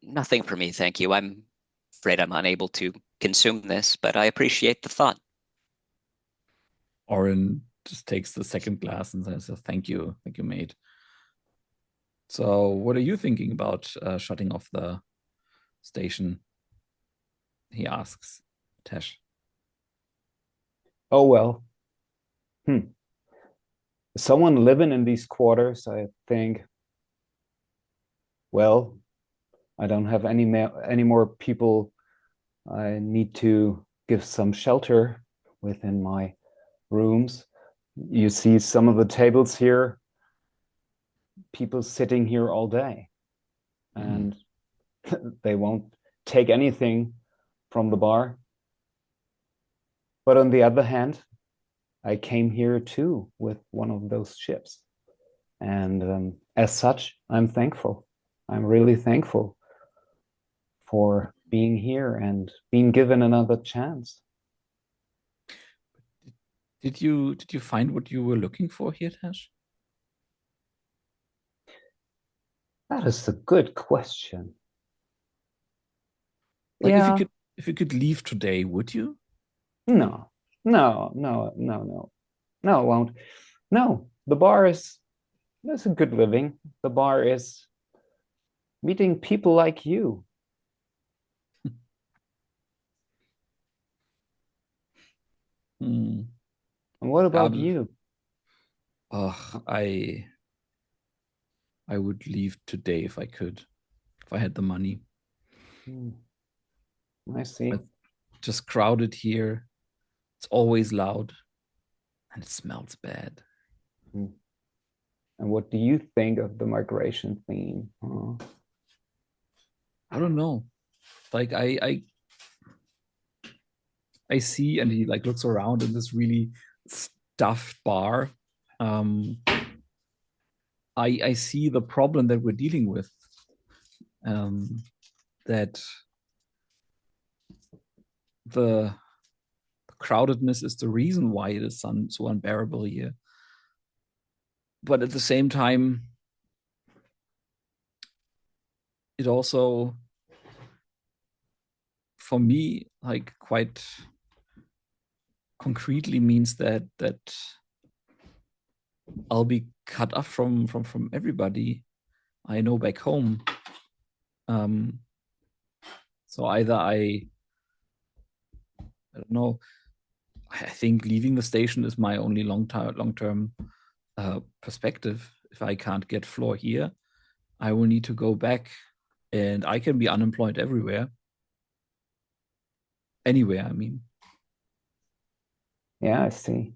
Nothing for me, thank you. I'm afraid I'm unable to consume this, but I appreciate the thought. Oren just takes the second glass and says, thank you, mate. So what are you thinking about shutting off the station? He asks Tesh. oh well. Someone living in these quarters, I think. Well, I don't have any more people. I need to give some shelter within my rooms. You see some of the tables here, people sitting here all day, and they won't take anything from the bar. But on the other hand, I came here too with one of those ships. And as such, I'm thankful. I'm really thankful for being here and being given another chance. Did you find what you were looking for here, Tash? That is a good question. Like Yeah. if you could leave today, would you? No, no, no, no, no. No, it won't. No, the bar is a good living. The bar is meeting people like you. Hmm. And what about you? I would leave today if I could, if I had the money. I see. But just crowded here. It's always loud and it smells bad. And what do you think of the migration theme? I don't know. Like I see, and he like looks around in this really stuffed bar. I see the problem that we're dealing with. That the crowdedness is the reason why it is so unbearable here. But at the same time, it also, for me, like quite concretely means that I'll be cut off from everybody I know back home. So either I don't know. I think leaving the station is my only long-term perspective. If I can't get floor here, I will need to go back, and I can be unemployed everywhere. Anywhere, I mean. Yeah, I see.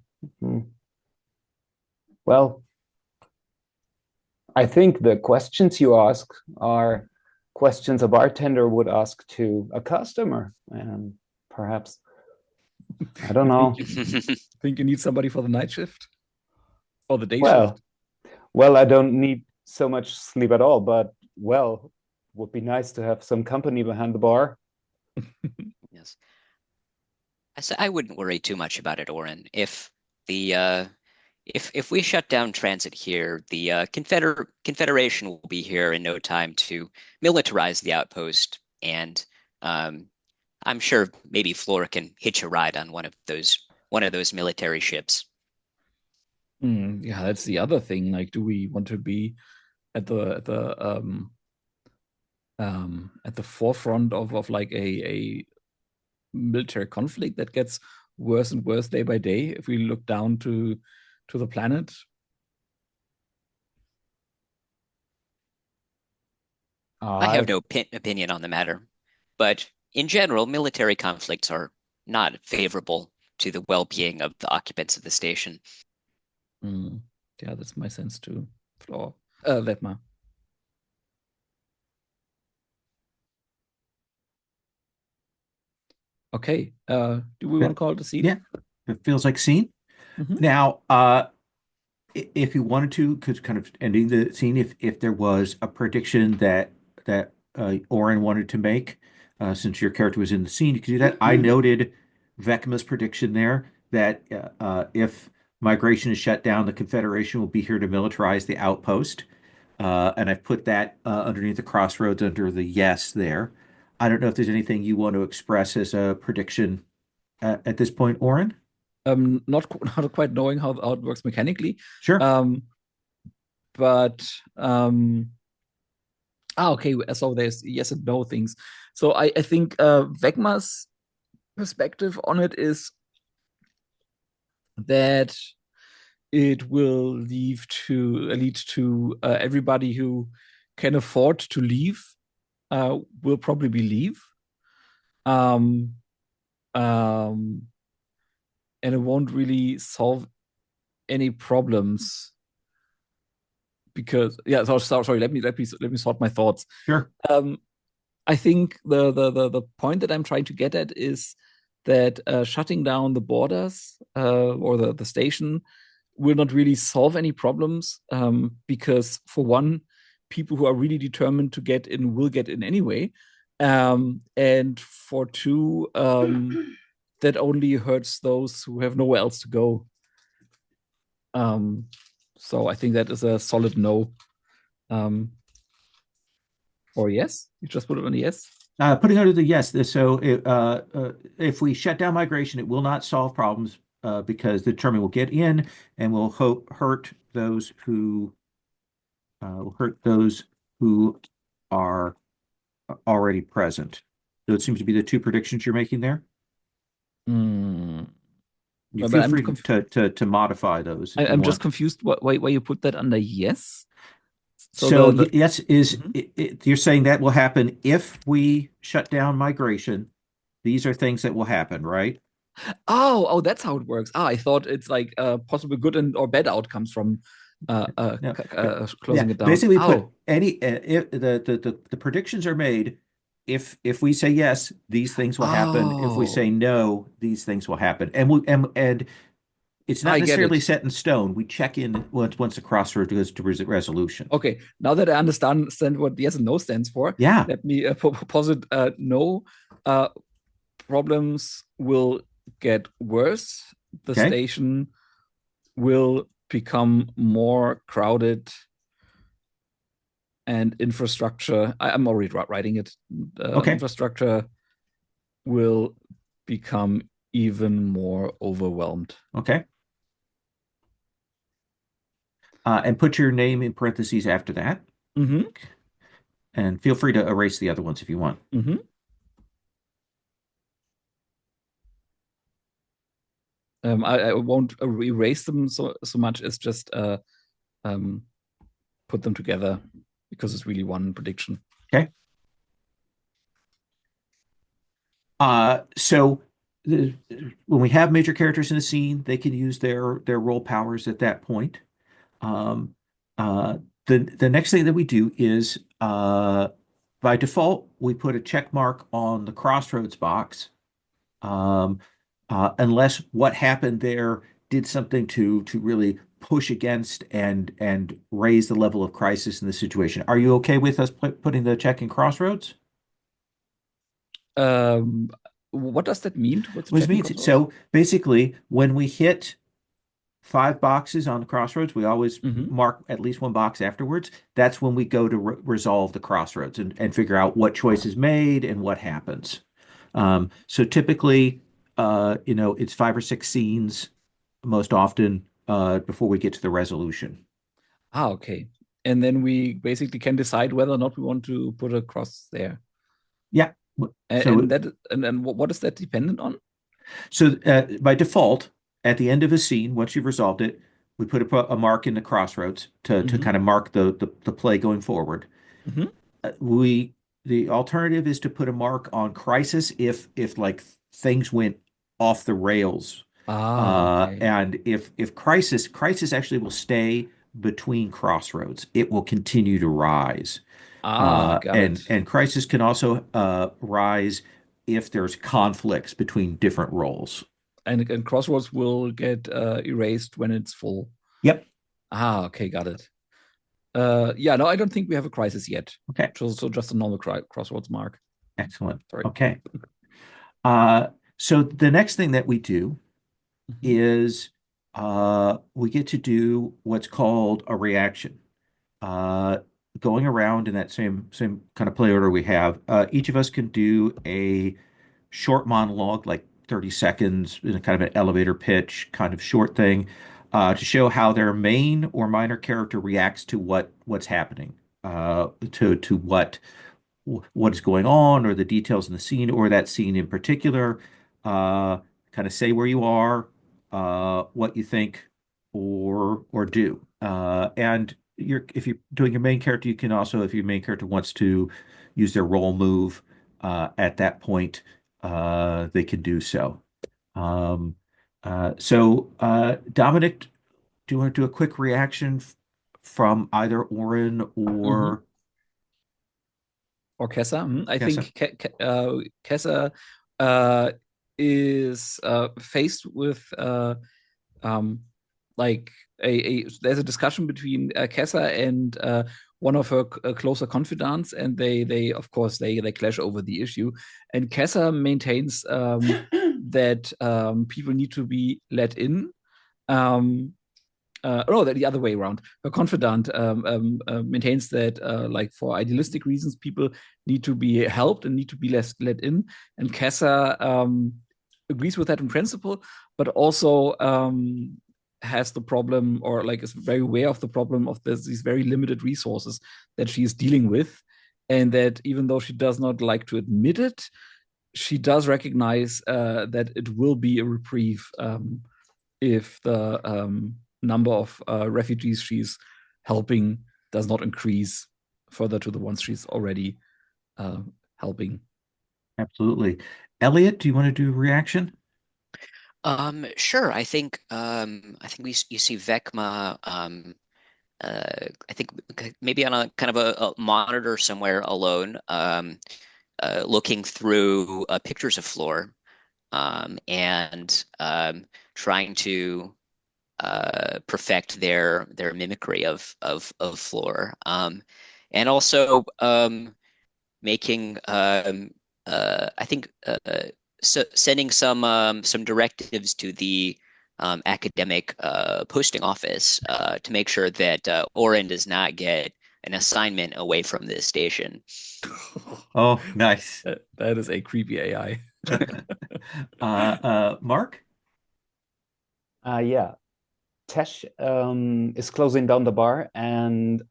Well, I think the questions you ask are questions a bartender would ask to a customer, and perhaps, I don't know. Think you need somebody for the night shift or the day shift? Well, I don't need so much sleep at all, but well, would be nice to have some company behind the bar. Yes. I wouldn't worry too much about it, Oren. If we shut down transit here, the Confederation will be here in no time to militarize the outpost, and I'm sure maybe Flora can hitch a ride on one of those military ships. Yeah, that's the other thing. Like, do we want to be at the forefront of like a military conflict that gets worse and worse day by day if we look down to the planet? I have no opinion on the matter, but in general, military conflicts are not favorable to the well-being of the occupants of the station. Yeah, that's my sense too. Floor, Vetma. Okay. Do we want to call it a scene? Yeah, it feels like scene. Now, if you wanted to, because kind of ending the scene, if there was a prediction that Oren wanted to make, since your character was in the scene, you could do that. I noted Vecma's prediction there that if migration is shut down, the Confederation will be here to militarize the outpost. And I've put that underneath the crossroads under the yes there. I don't know if there's anything you want to express as a prediction at this point, Oren. Not quite knowing how it works mechanically. Sure. But okay. So there's yes and no things. So I think Vecma's perspective on it is that it will lead to everybody who can afford to leave will probably leave. And it won't really solve any problems because sorry, let me sort my thoughts. Sure. I think the point that I'm trying to get at is that shutting down the borders or the station will not really solve any problems because, for one, people who are really determined to get in will get in anyway. And for 2, that only hurts those who have nowhere else to go. So I think that is a solid no. Or yes? You just put it on a yes? Putting under the yes. If we shut down migration, it will not solve problems because the determinant will get in and will hurt those who are already present. So it seems to be the 2 predictions you're making there. Mm. You But feel free to modify those if you I'm just want. confused why you put that under yes. So the yes, Mhm. you're saying that will happen if we shut down migration. These are things that will happen, right? Oh, that's how it works. I thought it's like possible good or bad outcomes from No, but yeah, closing it down. basically put Oh, any if the predictions are made. If we say yes, these things will happen. If we say oh, no, these things will happen. And it's not I get necessarily it. set in stone. We check in once the crossroad goes to resolution. Okay, now that I understand what yes and no stands for, Yeah. let me posit no. Uh, Problems will get worse. The Okay. station will become more crowded, and infrastructure. I'm already writing it. Okay. Infrastructure will become even more overwhelmed. Okay. And put your name in parentheses after that. Mm-hmm. And feel free to erase the other ones if you want. Mm-hmm. I won't erase them so much as just um, put them together because it's really one prediction. Okay. So when we have major characters in the scene, they can use their role powers at that point. Um, uh, the next thing that we do is by default we put a check mark on the crossroads box, um, unless what happened there did something to really push against and raise the level of crisis in the situation. Are you okay with us putting the check in crossroads? Um, what does that mean to put the What does check it in mean? crossroads? So basically, when we hit 5 boxes on the crossroads, we always Mm-hmm. mark at least 1 box afterwards. That's when we go to resolve the crossroads and figure out what choice is made and what happens. So typically, it's 5 or 6 scenes most often before we get to the resolution. Okay. And then we basically can decide whether or not we want to put a cross there. Yeah. And So that and what is that dependent on? by default, at the end of a scene, once you've resolved it, we put a mark in the crossroads to Mm-hmm. kind of mark the play going forward. Mm-hmm. We The alternative is to put a mark on crisis if like things went off the rails. Okay. And if crisis actually will stay between crossroads. It will continue to rise. Got it. And crisis can also rise if there's conflicts between different roles. And crossroads will get erased when it's full. Yep. Okay, got it. Yeah, no, I don't think we have a crisis yet. Okay. So just a normal crossroads mark. Excellent. Sorry. Okay. Uh, so the next thing that we do Mm-hmm. is we get to do what's called a reaction. Uh, Going around in that same kind of play order we have, each of us can do a short monologue, like 30 seconds, in a kind of an elevator pitch, kind of short thing, to show how their main or minor character reacts to what's happening, to what is going on, or the details in the scene, or that scene in particular. Uh, Kind of say where you are, what you think, or do. And if you're doing your main character, you can also, if your main character wants to use their role move at that point, they can do so. Um, Dominic, do you want to do a quick reaction from either Oren Mm-hmm. or Or Kessa. I Kessa? think Kessa uh, is faced with um, like there's a discussion between Kessa and one of her closer confidants, and they of course they clash over the issue. And Kessa maintains that people need to be let in. No, the other way around. Her confidant maintains that, like for idealistic reasons, people need to be helped and need to be less let in. And Kessa agrees with that in principle, but also has the problem, or like is very aware of the problem of these very limited resources that she is dealing with, and that even though she does not like to admit it, she does recognize that it will be a reprieve if the number of refugees she's helping does not increase further to the ones she's already helping. Absolutely. Elliot, do you want to do a reaction? Sure. I think you see Vecma. I think maybe on a kind of a monitor somewhere alone, looking through pictures of Floor, and trying to perfect their mimicry of Floor, and also making I think so sending some directives to the academic posting office to make sure that Oren does not get an assignment away from this station. Oh, nice. That is a creepy AI. Mark? Yeah. Tesh is closing down the bar, and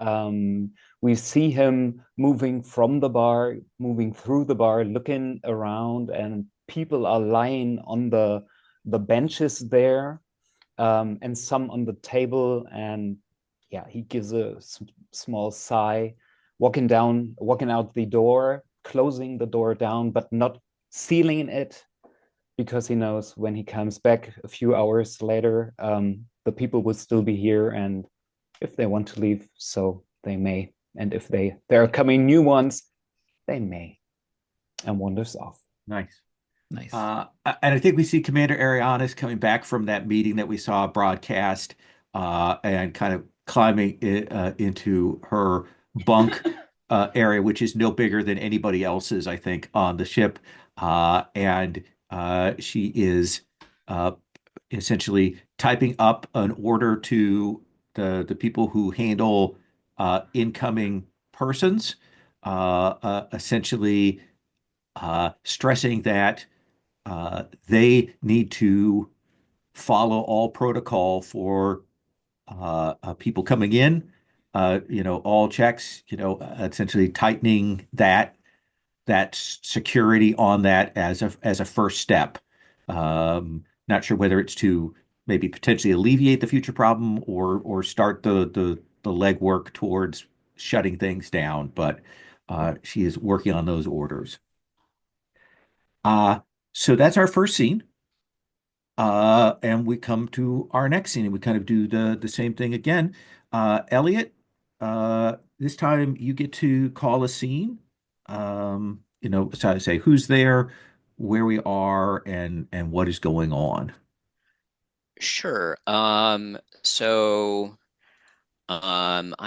we see him moving from the bar, moving through the bar, looking around, and people are lying on the benches there, and some on the table. And yeah, he gives a small sigh, walking out the door, closing the door down, but not sealing it, because he knows when he comes back a few hours later, the people will still be here, and if they want to leave, so they may, and if there are coming new ones, they may, and wanders off. Nice. Nice. And I think we see Commander Arianis coming back from that meeting that we saw broadcast, and kind of climbing into her bunk area, which is no bigger than anybody else's, I think, on the ship. And she is uh, essentially typing up an order to the people who handle incoming persons, essentially stressing that they need to follow all protocol for people coming in. All checks. Essentially tightening that security on that as a first step. Not sure whether it's to maybe potentially alleviate the future problem or start the legwork towards shutting things down, but she is working on those orders. Uh, so that's our first scene. And we come to our next scene and we kind of do the same thing again. Elliot, this time you get to call a scene. So to say who's there, where we are, and what is going on. Sure. I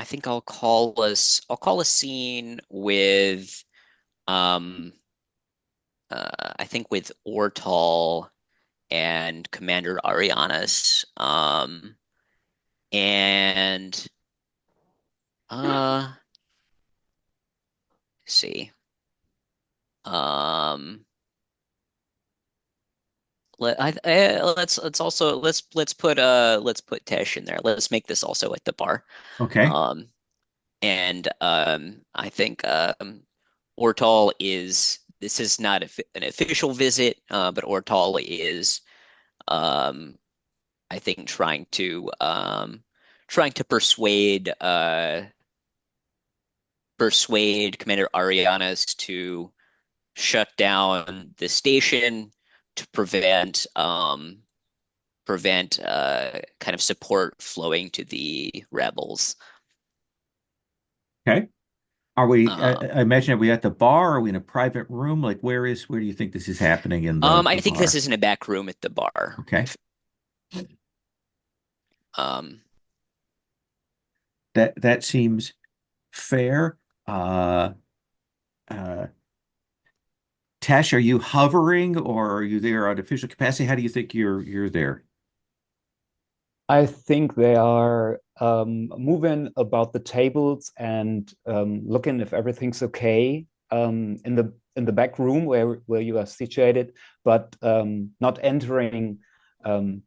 think I'll call a scene with um I think with Ortal and Commander Arianas. And let's see. Um let's put Tesh in there. Let's make this also at the bar. Okay. Um and I think Ortal is this is not an official visit, but Ortal is um I think trying to persuade Commander Arianas to shut down the station to prevent kind of support flowing to the rebels. Okay. Are we, Um, I imagine, are we at the bar? Are we in a private room? Like, where do you think this is happening in the I think this bar? is in a back room at the bar. Okay. Um, That seems Fair. Uh, uh, Tesh, are you hovering or are you there on official capacity? How do you think you're there? I think they are moving about the tables and looking if everything's okay in the back room where you are situated, but not entering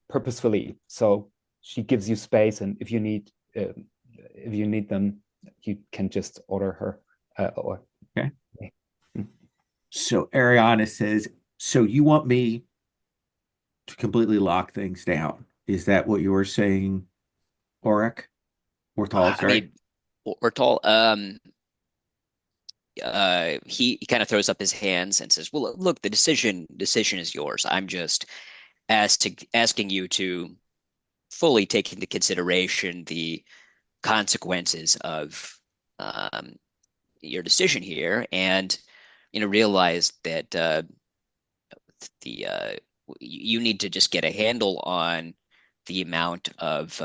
purposefully. So she gives you space, and if you need them, you can just order her or. Okay. So Ariana says, so you want me to completely lock things down? Is that what you were saying, Oric? Ortal, I sorry. mean, or tall. He kind of throws up his hands and says, "Well, look, the decision is yours. I'm just asking you to fully take into consideration the consequences of um, your decision here, and realize that the you need to just get a handle on the amount of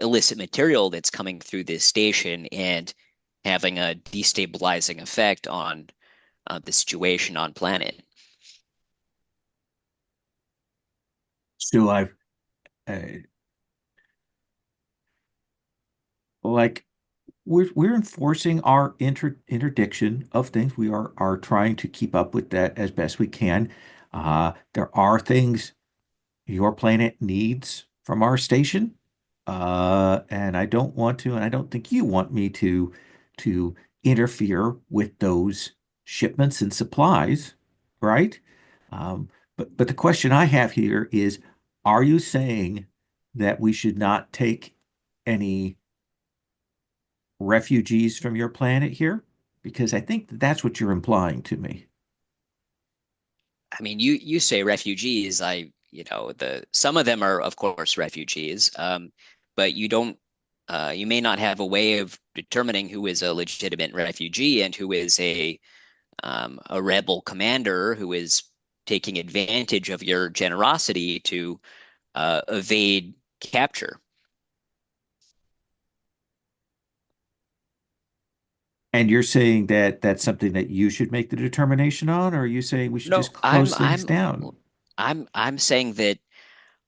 illicit material that's coming through this station and having a destabilizing effect on the situation on planet." So I've uh, like we're enforcing our interdiction of things. We are trying to keep up with that as best we can. There are things your planet needs from our station. And I don't want to, and I don't think you want me to interfere with those shipments and supplies, right? But the question I have here is, are you saying that we should not take any refugees from your planet here? Because I think that's what you're implying to me. I mean, you say refugees. The some of them are, of course, refugees, but you may not have a way of determining who is a legitimate refugee and who is a rebel commander who is taking advantage of your generosity to evade capture. And you're saying that that's something that you should make the determination on, or are you saying we should No, just close things down? I'm saying that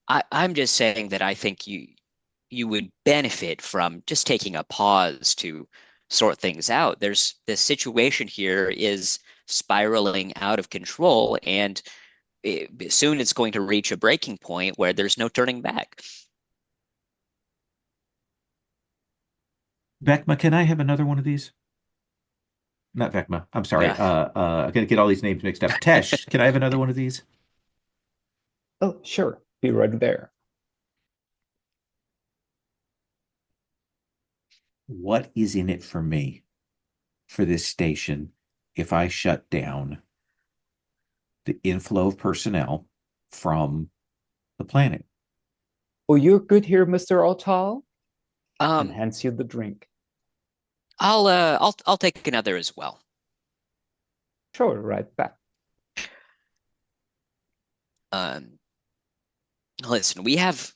I'm just saying that I think you would benefit from just taking a pause to sort things out. There's this situation here is spiraling out of control, and soon it's going to reach a breaking point where there's no turning back. Vecma, can I have another one of these? Not Vecma. I'm sorry. Yeah. I'm gonna get all these names mixed up. Tesh, can I have another one of these? Oh, sure, be right there. What is in it for me for this station if I shut down the inflow of personnel from the planet? Oh, you're good here, Mr. Otal, and Um, hands you the drink. I'll take another as well. Sure, right back. Um, Listen, we have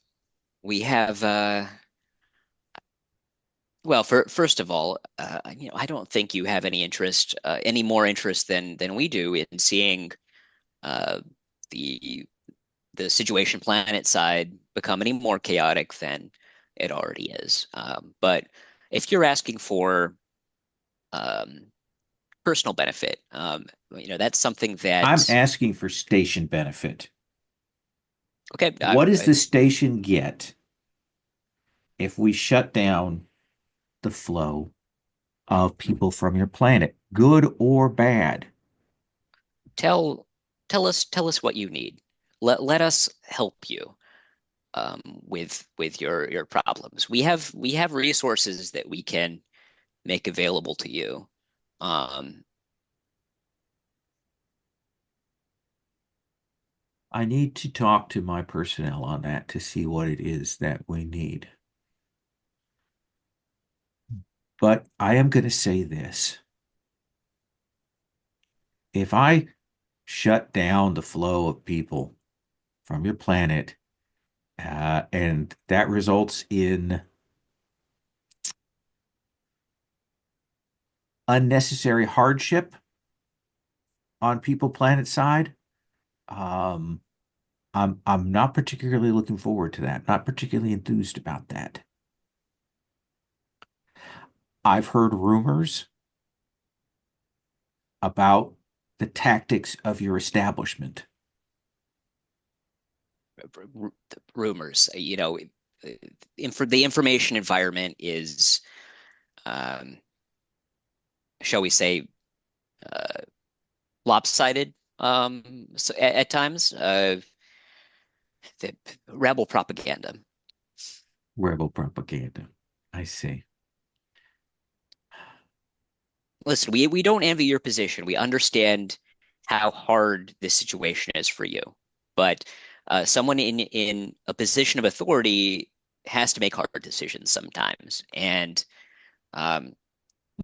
well, first of all, I don't think you have any more interest than we do in seeing uh, the the situation planet side become any more chaotic than it already is. But if you're asking for um, personal benefit, that's something I'm that asking for station benefit. okay. What does the station get if we shut down the flow of people from your planet, good or bad? Tell tell us what you need. Let us help you with your problems. We have resources that we can make available to you. Um, I need to talk to my personnel on that to see what it is that we need. But I am going to say this. If I shut down the flow of people from your planet, and that results in unnecessary hardship on people planet side. Um, I'm not particularly looking forward to that. Not particularly enthused about that. I've heard rumors about the tactics of your establishment. Rumors, the information environment is, um, shall we say, uh, lopsided, so at times. The rebel propaganda. Rebel propaganda. I see. Listen, we don't envy your position. We understand how hard this situation is for you, but someone in a position of authority has to make hard decisions sometimes, and um,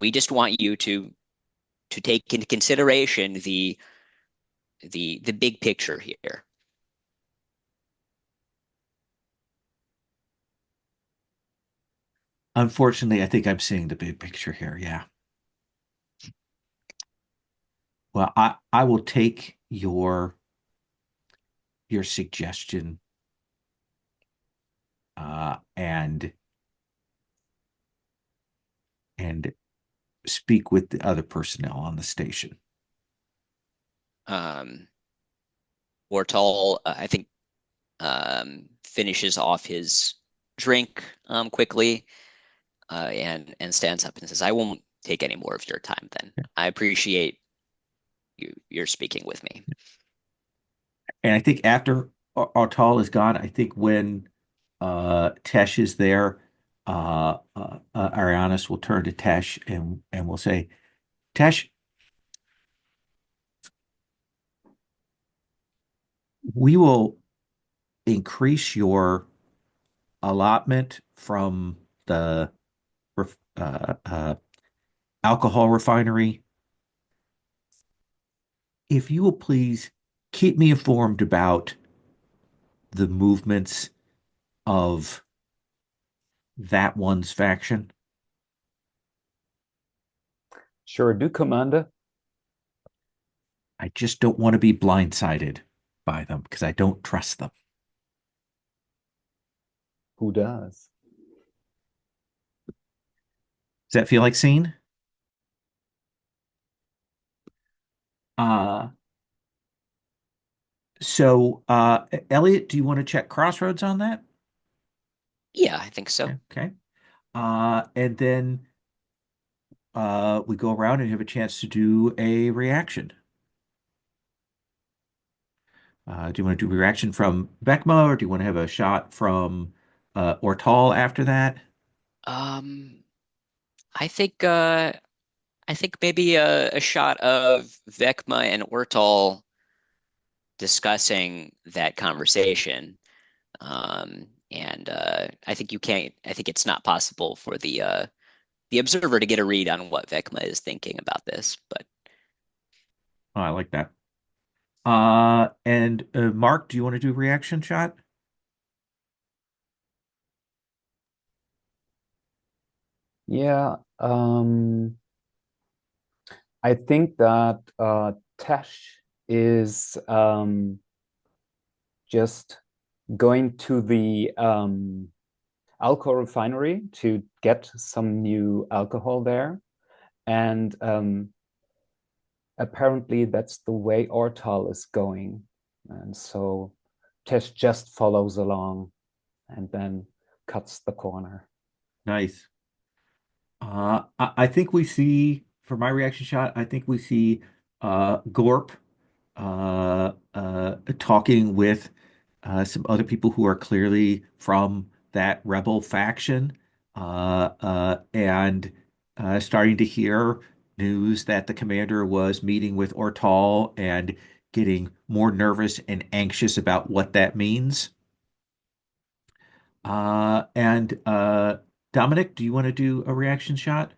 we just want you to take into consideration the big picture here. Unfortunately, I think I'm seeing the big picture here. Yeah. Well, I will take your suggestion and speak with the other personnel on the station. Um, Ortal, I think, finishes off his drink quickly, and stands up and says, "I won't take any more of your time. Then I appreciate you're speaking with me." And I think after Artal is gone, I think when Tesh is there, Arianis will turn to Tesh and will say, Tesh, we will increase your allotment from the uh, uh, alcohol refinery. If you will please keep me informed about the movements of that one's faction. Sure do, Commander. I just don't want to be blindsided by them because I don't trust them. Who does? Does that feel like scene? Uh, Elliot, do you want to check Crossroads on that? Yeah, I think so. Okay. And then we go around and have a chance to do a reaction. Do you want to do a reaction from Beckma, or do you want to have a shot from Ortal after that? Um, I think maybe a shot of Vecma and Ortal discussing that conversation. And I think you can't. I think it's not possible for the observer to get a read on what Vecma is thinking about this. But Oh, I like that. And Mark, do you want to do a reaction shot? Yeah, I think that Tesh is just going to the alcohol refinery to get some new alcohol there. And apparently that's the way Ortal is going. And so Tesh just follows along and then cuts the corner. Nice. I think we see, for my reaction shot, I think we see Gorp talking with some other people who are clearly from that rebel faction and starting to hear news that the commander was meeting with Ortal and getting more nervous and anxious about what that means. And Dominic, do you want to do a reaction shot?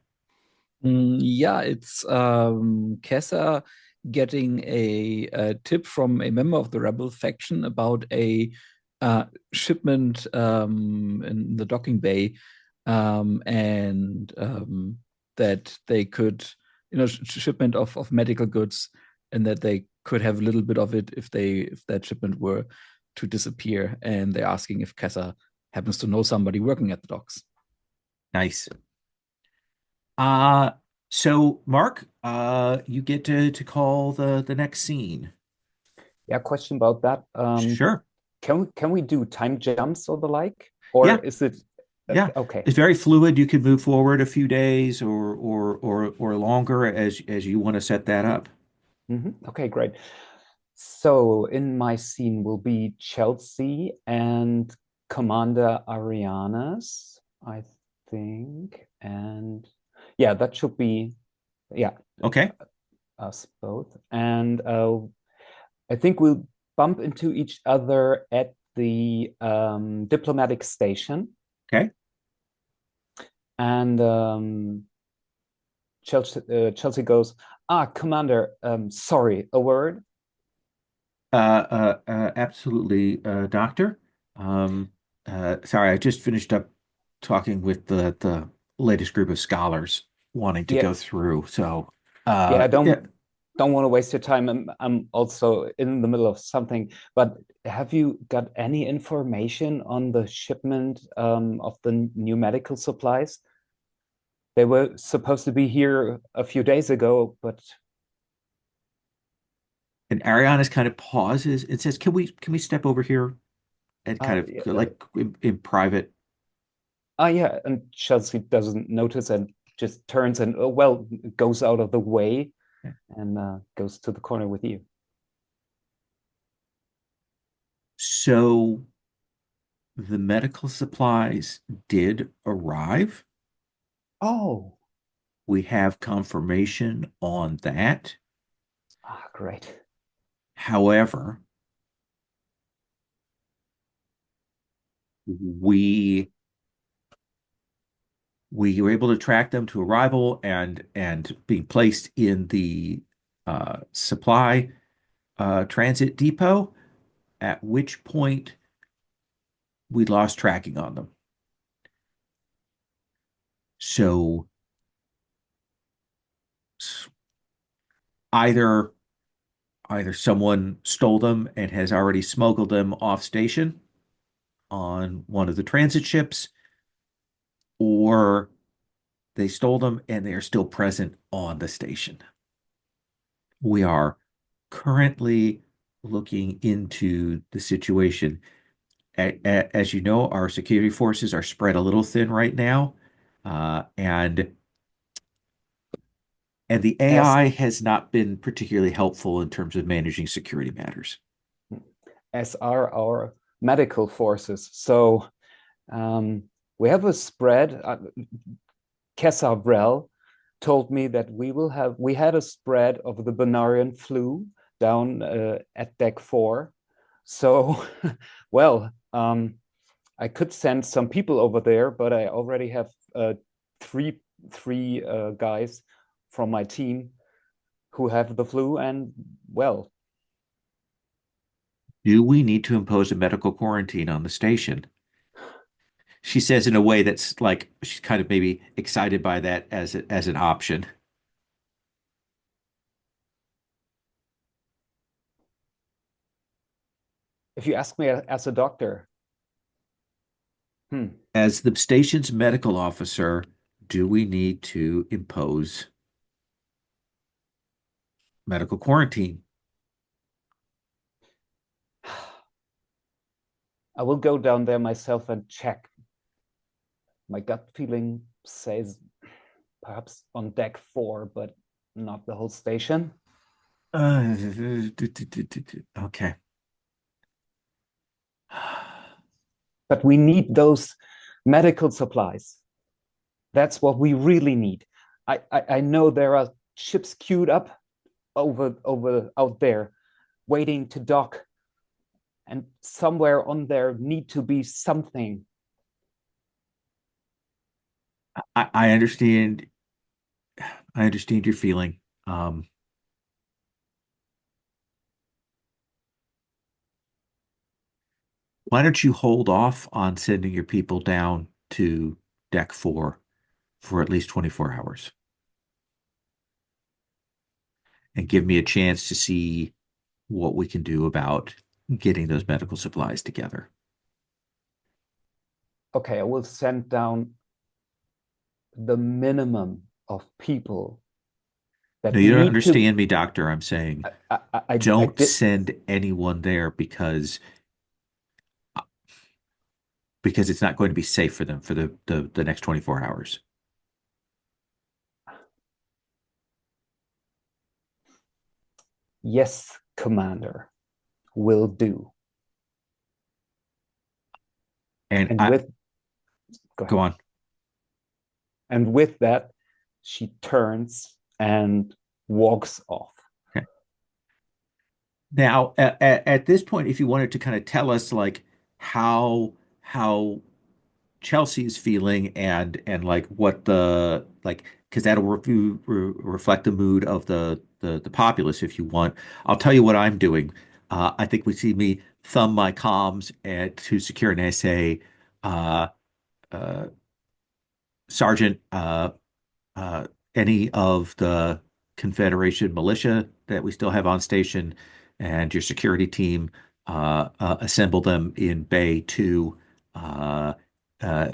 Yeah, it's Kessa getting a tip from a member of the rebel faction about a shipment in the docking bay, and that they could shipment of medical goods, and that they could have a little bit of it if that shipment were to disappear. And they're asking if Kessa happens to know somebody working at the docks. Nice. Uh, so Mark, you get to call the next scene. Yeah, question about that. Sure. Can we do time jumps or the like? Or Yeah. is it Yeah. okay? It's very fluid. You can move forward a few days or longer as you want to set that up. Okay, great. So in my scene will be Chelsea and Commander Arianas, I think. And yeah, that should be, yeah, Okay. us both. And I think we'll bump into each other at the diplomatic station. Okay. And Chelsea goes, Commander, sorry, a word? Absolutely, Doctor. Um, Sorry, I just finished up talking with the latest group of scholars wanting to Yeah, go through. So, yeah, yeah, don't want to waste your time. I'm also in the middle of something, but have you got any information on the shipment of the new medical supplies? They were supposed to be here a few days ago, but and Ariana's kind of pauses and says, "Can we step over here and kind of yeah, like in private?" yeah, and Chelsea doesn't notice and just turns and well goes out of the way and goes to the corner with you. So the medical supplies did arrive. Oh, We have confirmation on that. great. However, we we were able to track them to arrival and being placed in the supply transit depot, at which point we lost tracking on them. So either either someone stole them and has already smuggled them off station on one of the transit ships, or they stole them and they are still present on the station. We are currently looking into the situation. As you know, our security forces are spread a little thin right now, and the As AI has not been particularly helpful in terms of managing security matters. as are our medical forces. So um, we have a spread. Kessavrel told me that we had a spread of the Banarian flu down at deck 4. So, well, I could send some people over there, but I already have three guys from my team who have the flu, and well, Do we need to impose a medical quarantine on the station? She says in a way that's like she's kind of maybe excited by that as an option. if you ask me as a doctor, hmm, As the station's medical officer, do we need to impose medical quarantine? I will go down there myself and check. My gut feeling says perhaps on deck 4, but not the whole station. Uh, okay. But we need those medical supplies. That's what we really need. I know there are ships queued up over out there waiting to dock, and somewhere on there need to be something. I understand. I understand your feeling. Um, why don't you hold off on sending your people down to deck 4 for at least 24 hours? and give me a chance to see what we can do about getting those medical supplies together. Okay, I will send down the minimum of people No, that you don't need to. understand me, doctor. I'm saying I don't did. send anyone there because it's not going to be safe for them for the next 24 hours. Yes, Commander, will do. And And I with Go go ahead. on. And with that, she turns and walks off. Okay. Now, at this point, if you wanted to kind of tell us like how Chelsea's feeling and like what the like because that'll reflect the mood of the populace if you want. I'll tell you what I'm doing. I think we see me thumb my comms to secure an essay. Uh, uh, Sergeant, uh, any of the Confederation militia that we still have on station and your security team, assemble them in Bay 2, uh, uh,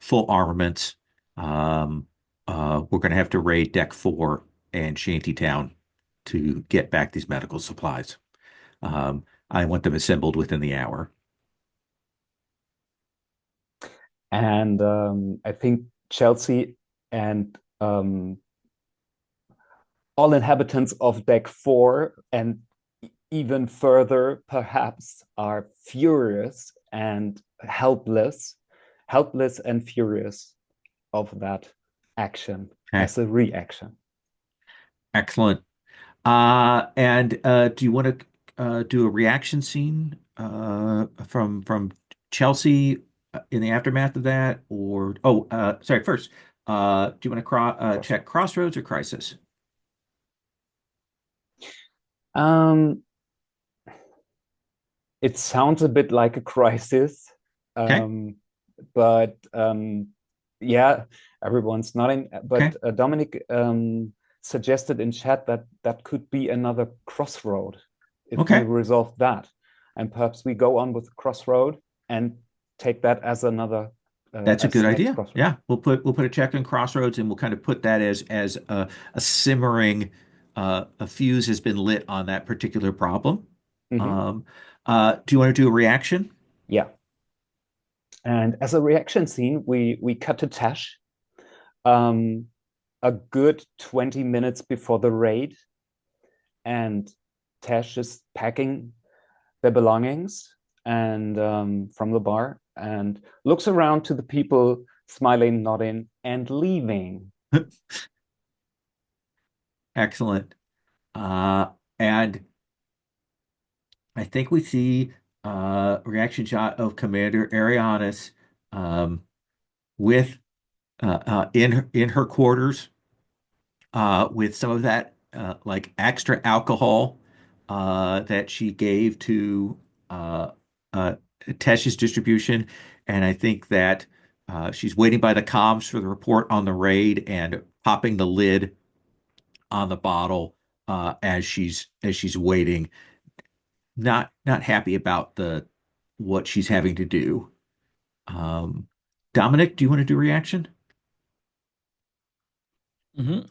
full armaments. Um, we're going to have to raid Deck 4 and Shantytown to get back these medical supplies. I want them assembled within the hour. And I think Chelsea and all inhabitants of Deck 4 and even further, perhaps, are furious and helpless and furious of that action Okay, as a reaction. excellent. And do you want to do a reaction scene from Chelsea in the aftermath of that, or sorry, first, do you want to check Crossroad. Crossroads or Crisis? Um, it sounds a bit like a crisis, Okay, um, but yeah, everyone's nodding. okay, But Dominic suggested in chat that that could be another crossroad if we okay. resolve that, and perhaps we go on with crossroad and take that as another That's a as good next idea. crossroad. Yeah, we'll put a check in Crossroads, and we'll kind of put that as a simmering a fuse has been lit on that particular problem. Mhm. Um, do you want to do a reaction? Yeah, and as a reaction scene, we cut to Tash. Um, a good 20 minutes before the raid, and Tash is packing their belongings and from the bar and looks around to the people smiling, nodding, and leaving. Excellent. And I think we see a reaction shot of Commander Arianis um, with in her quarters with some of that like extra alcohol that she gave to uh, uh, Tesh's distribution, and I think that she's waiting by the comms for the report on the raid and popping the lid on the bottle as she's waiting, not happy about the what she's having to do. Um, Dominic, do you want to do reaction?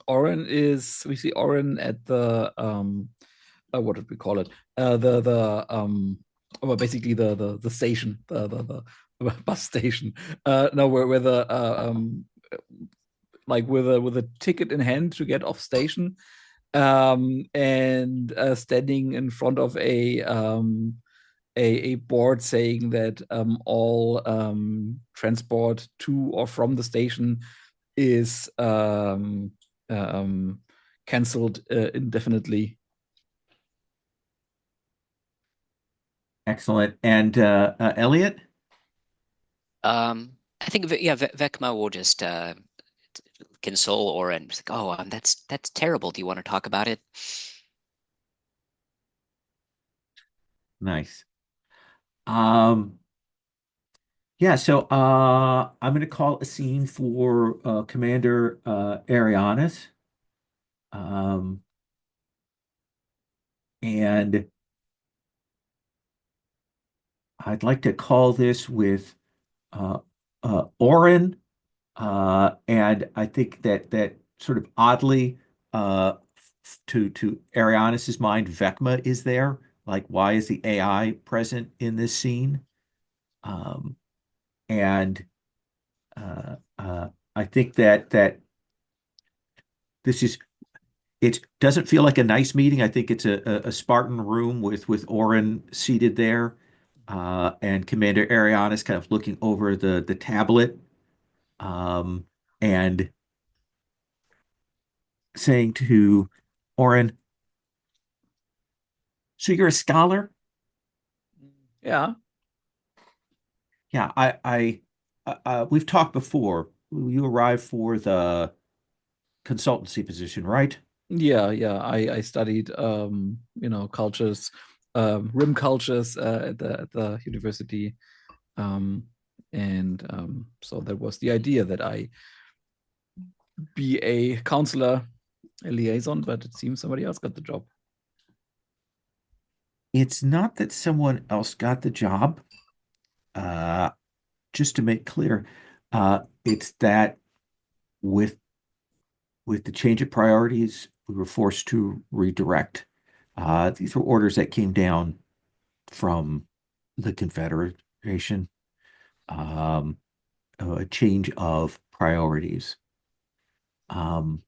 Oren is we see Oren at the what did we call it? The well, basically the station, the bus station. No, where the like with a ticket in hand to get off station, and standing in front of a board saying that all transport to or from the station is um, cancelled indefinitely. Excellent. And Elliot? I think yeah, Vecma will just console Oren. It's like, oh, that's terrible. Do you want to talk about it? Nice. Um, yeah, so I'm going to call a scene for Commander Arianis. Um, And I'd like to call this with uh, Orin. And I think that sort of oddly, to Arianis's mind, Vecma is there. Like, why is the AI present in this scene? Um, and I think that this is it doesn't feel like a nice meeting. I think it's a Spartan room with Orin seated there, and Commander Arianis kind of looking over the tablet, and saying to Orin, "So you're a scholar?" Yeah, Yeah, we've talked before. You arrived for the consultancy position, right? yeah. I studied cultures, rim cultures at the university, um, and so that was the idea that I be a counselor, a liaison, but it seems somebody else got the job. It's not that someone else got the job. Uh, just to make clear, it's that with with the change of priorities, we were forced to redirect. These were orders that came down from the Confederation, um, a change of priorities. Um,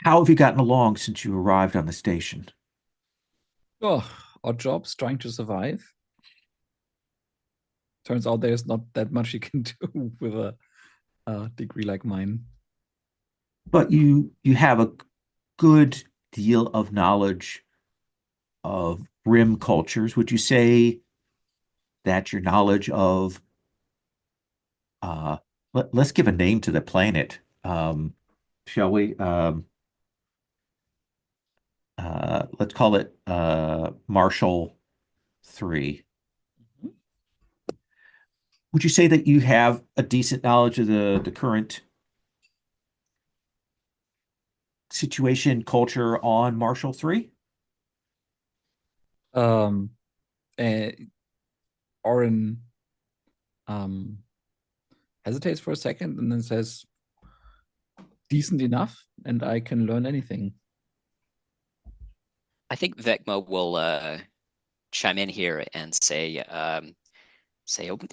how have you gotten along since you arrived on the station? Oh, odd jobs, trying to survive. Turns out there's not that much you can do with a degree like mine. But you have a good deal of knowledge of rim cultures. Would you say that your knowledge of let's give a name to the planet, shall we? Let's call it Marshall 3. Would you say that you have a decent knowledge of the current situation, culture on Marshall 3? Um, and Oren um, hesitates for a second and then says, decent enough, and I can learn anything. I think Vecma will chime in here and say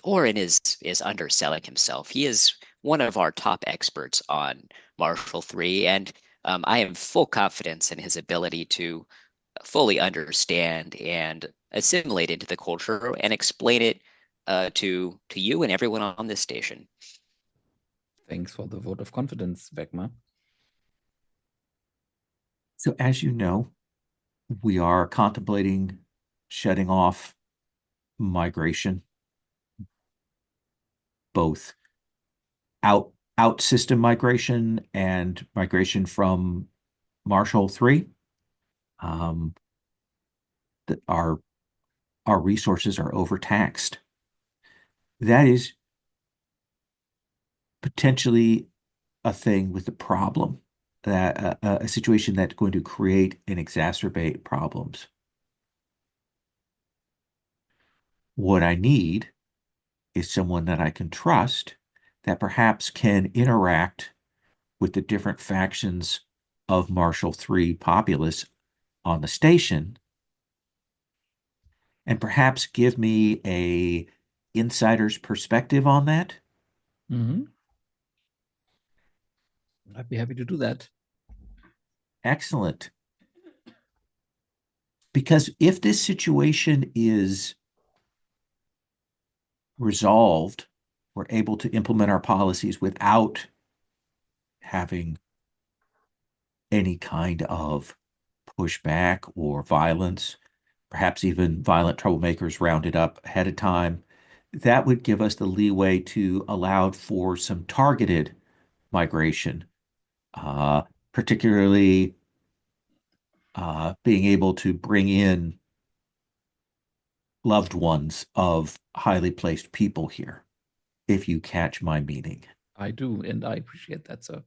Orin is underselling himself. He is one of our top experts on Marshall 3, and I have full confidence in his ability to fully understand and assimilate into the culture and explain it to you and everyone on this station. Thanks for the vote of confidence, Vecma. So, as you know, we are contemplating shutting off migration, both out system migration and migration from Marshall 3. Um, that our resources are overtaxed. That is potentially a thing with a problem, that a situation that's going to create and exacerbate problems. What I need is someone that I can trust that perhaps can interact with the different factions of Marshall 3 populace on the station and perhaps give me a insider's perspective on that. Mm-hmm. I'd be happy to do that. Excellent. Because if this situation is resolved, we're able to implement our policies without having any kind of pushback or violence, perhaps even violent troublemakers rounded up ahead of time. That would give us the leeway to allow for some targeted migration, uh, particularly being able to bring in loved ones of highly placed people here, if you catch my meaning. I do, and I appreciate that, sir.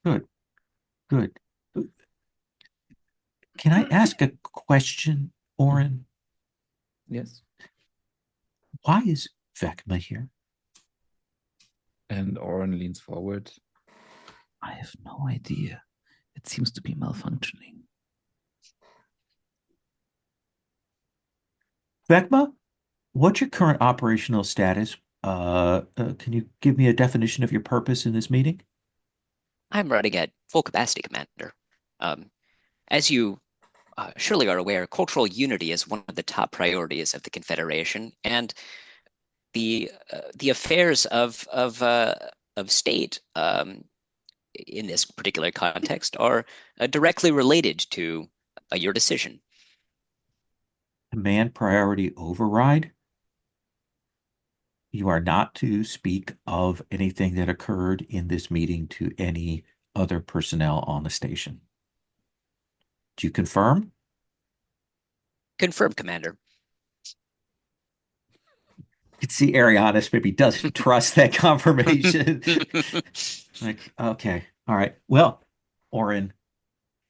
Good, good. Can I ask a question, Mhm. Oren? Yes. Why is Vecma here? And Oren leans forward. I have no idea. It seems to be malfunctioning. Vecma, what's your current operational status? Can you give me a definition of your purpose in this meeting? I'm running at full capacity, Commander. Um, as you surely are aware, cultural unity is one of the top priorities of the Confederation, and the affairs of state in this particular context are directly related to your decision. Command priority override. You are not to speak of anything that occurred in this meeting to any other personnel on the station. Do you confirm? Confirmed, Commander. You can see Arianis maybe doesn't trust that confirmation. Like, okay, all right. Well, Oren,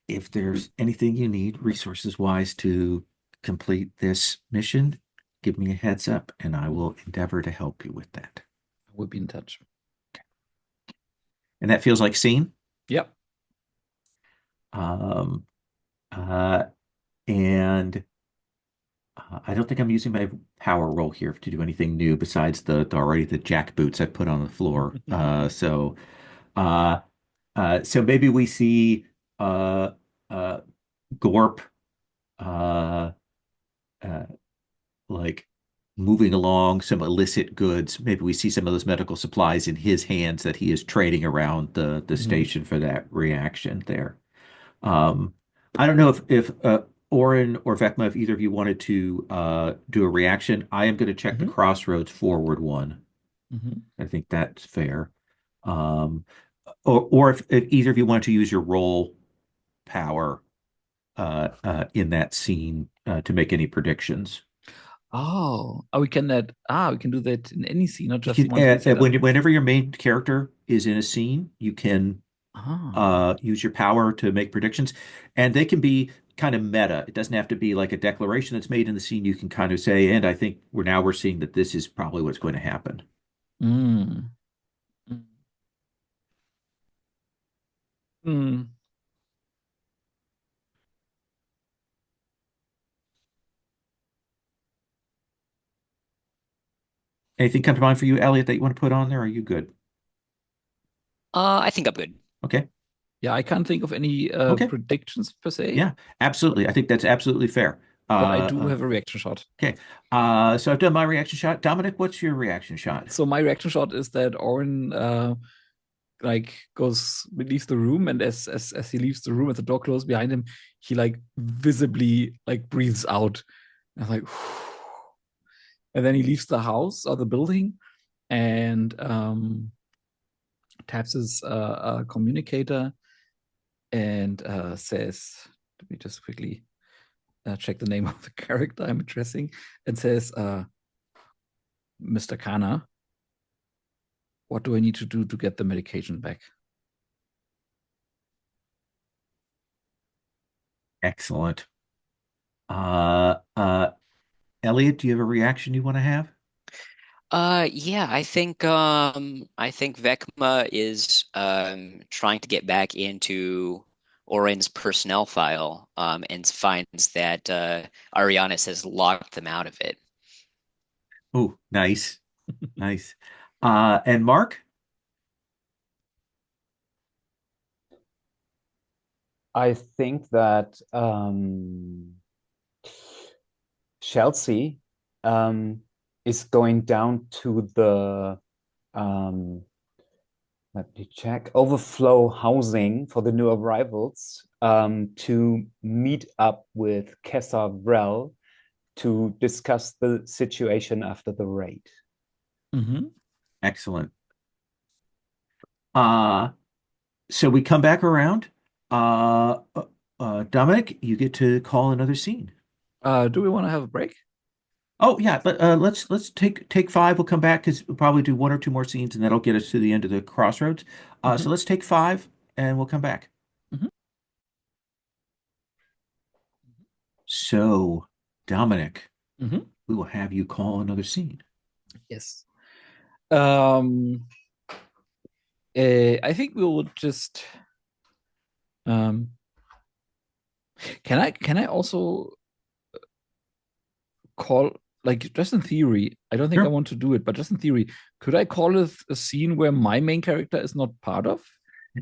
if there's anything you need resources wise to complete this mission, give me a heads up and I will endeavor to help you with that. We'll be in touch. And that feels like scene. Yep. Um, uh, and I don't think I'm using my power roll here to do anything new besides the already the jack boots I put on the floor. Uh, so maybe we see uh, uh, Gorp uh, uh, like moving along some illicit goods. Maybe we see some of those medical supplies in his hands that he is trading around the Mhm. station for that reaction there. Um, I don't know if Oren or Vecma, if either of you wanted to do a reaction. I am going to check the Mhm. Crossroads forward one. Mhm. I think that's fair. Um, or if either of you want to use your roll power in that scene to make any predictions. We can that. We can do that in any scene, not You just can once we set up. whenever your main character is in a scene, you can Ah. use your power to make predictions, and they can be kind of meta. It doesn't have to be like a declaration that's made in the scene. You can kind of say, and I think we're seeing that this is probably what's going to happen. Mm. Mm. Anything come to mind for you, Elliot, that you want to put on there? Or are you good? I think I'm good. Okay. Yeah, I can't think of any Okay. predictions per se, Yeah, absolutely. I think that's absolutely fair. but I do have a reaction shot. Okay. So I've done my reaction shot. Dominic, what's your reaction shot? So my reaction shot is that Orin like goes leaves the room, and as he leaves the room, as the door closes behind him, he like visibly like breathes out. And I'm like, and then he leaves the house or the building, and taps his communicator and says, let me just quickly check the name of the character I'm addressing, and says, Mr. Kana, what do I need to do to get the medication back? Excellent. Uh, uh, Elliot, do you have a reaction you want to have? Yeah, I think Vecma is trying to get back into Oren's personnel file and finds that Arianis has locked them out of it. Oh, nice, nice. And Mark? I think that Chelsea is going down to the um, let me check overflow housing for the new arrivals to meet up with Kessa Vrel to discuss the situation after the raid. Mm-hmm. Excellent. Uh, so we come back around. Dominic, you get to call another scene. Do we want to have a break? Oh yeah, let's take five. We'll come back because we'll probably do one or two more scenes, and that'll get us to the end of the crossroads. So Mm-hmm. let's take five, and we'll come back. Mhm. So, Dominic, Mhm. we will have you call another scene. Yes. Um, I think we will just. Um, can I also call, like, just in theory? I don't think I Sure. want to do it, but just in theory, could I call it a scene where my main character is not part of?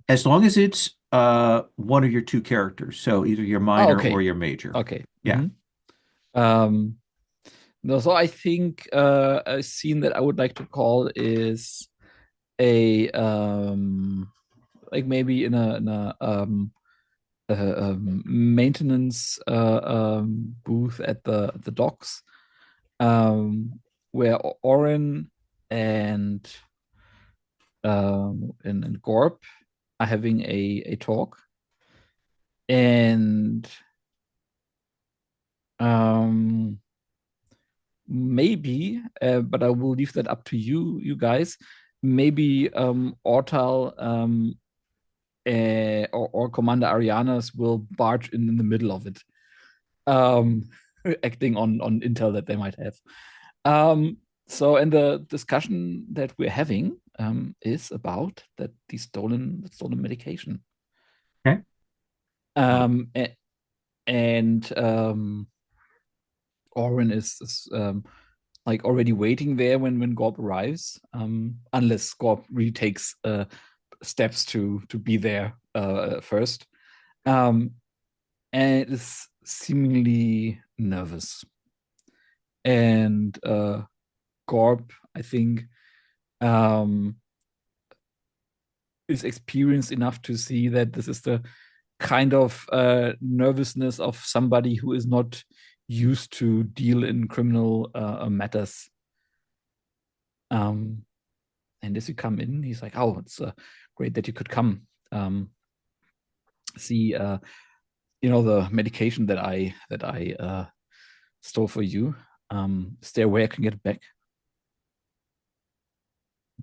As long as it's one of your two characters, so either your Oh, minor or okay, your major. okay. Yeah. Um, no, so I think a scene that I would like to call is a like maybe in a maintenance booth at the docks, where Oren and and Gorb are having a talk, and um maybe, but I will leave that up to you guys. Maybe Ortal or Commander Arianas will barge in the middle of it, um, acting on intel that they might have. So, and the discussion that we're having is about that the stolen medication. Okay. Um, and Oren is like already waiting there when Gorb arrives, unless Gorb really takes steps to be there first, and is seemingly nervous. And Gorb, I think, um, is experienced enough to see that this is the kind of nervousness of somebody who is not used to deal in criminal matters. Um, and as you come in, he's like, "Oh, it's great that you could come. See, the medication that I stole for you. Is there a way I can get it back?"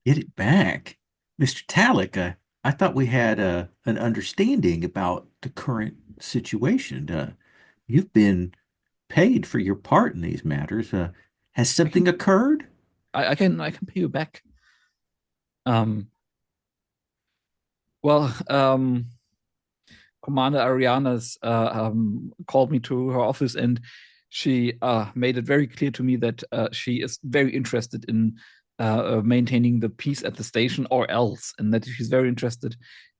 Get it back. Mr. Talick, I thought we had an understanding about the current situation. You've been paid for your part in these matters. Has I can something occurred? I can pay you back. Um, well, Commander Ariana's called me to her office, and she made it very clear to me that she is very interested in maintaining the peace at the station, or else, and that she's very interested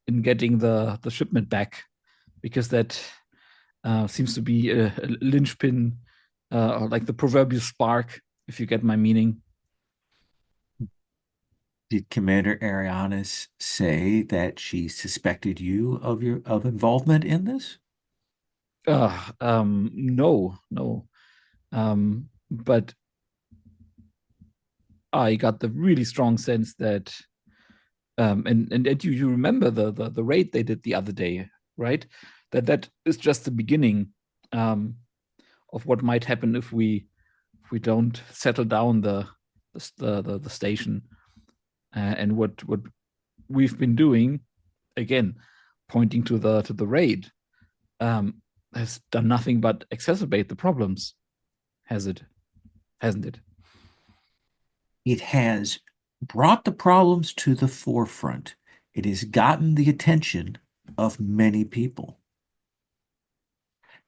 in getting the shipment back, because that seems to be a linchpin, or like the proverbial spark, if you get my meaning. Did Commander Arianis say that she suspected you of involvement in this? No, no. But I got the really strong sense that, and you remember the raid they did the other day, right? That is just the beginning, um, of what might happen if we don't settle down the station, and what we've been doing, again, pointing to the raid, um, has done nothing but exacerbate the problems, has it? Hasn't it? It has brought the problems to the forefront. It has gotten the attention of many people.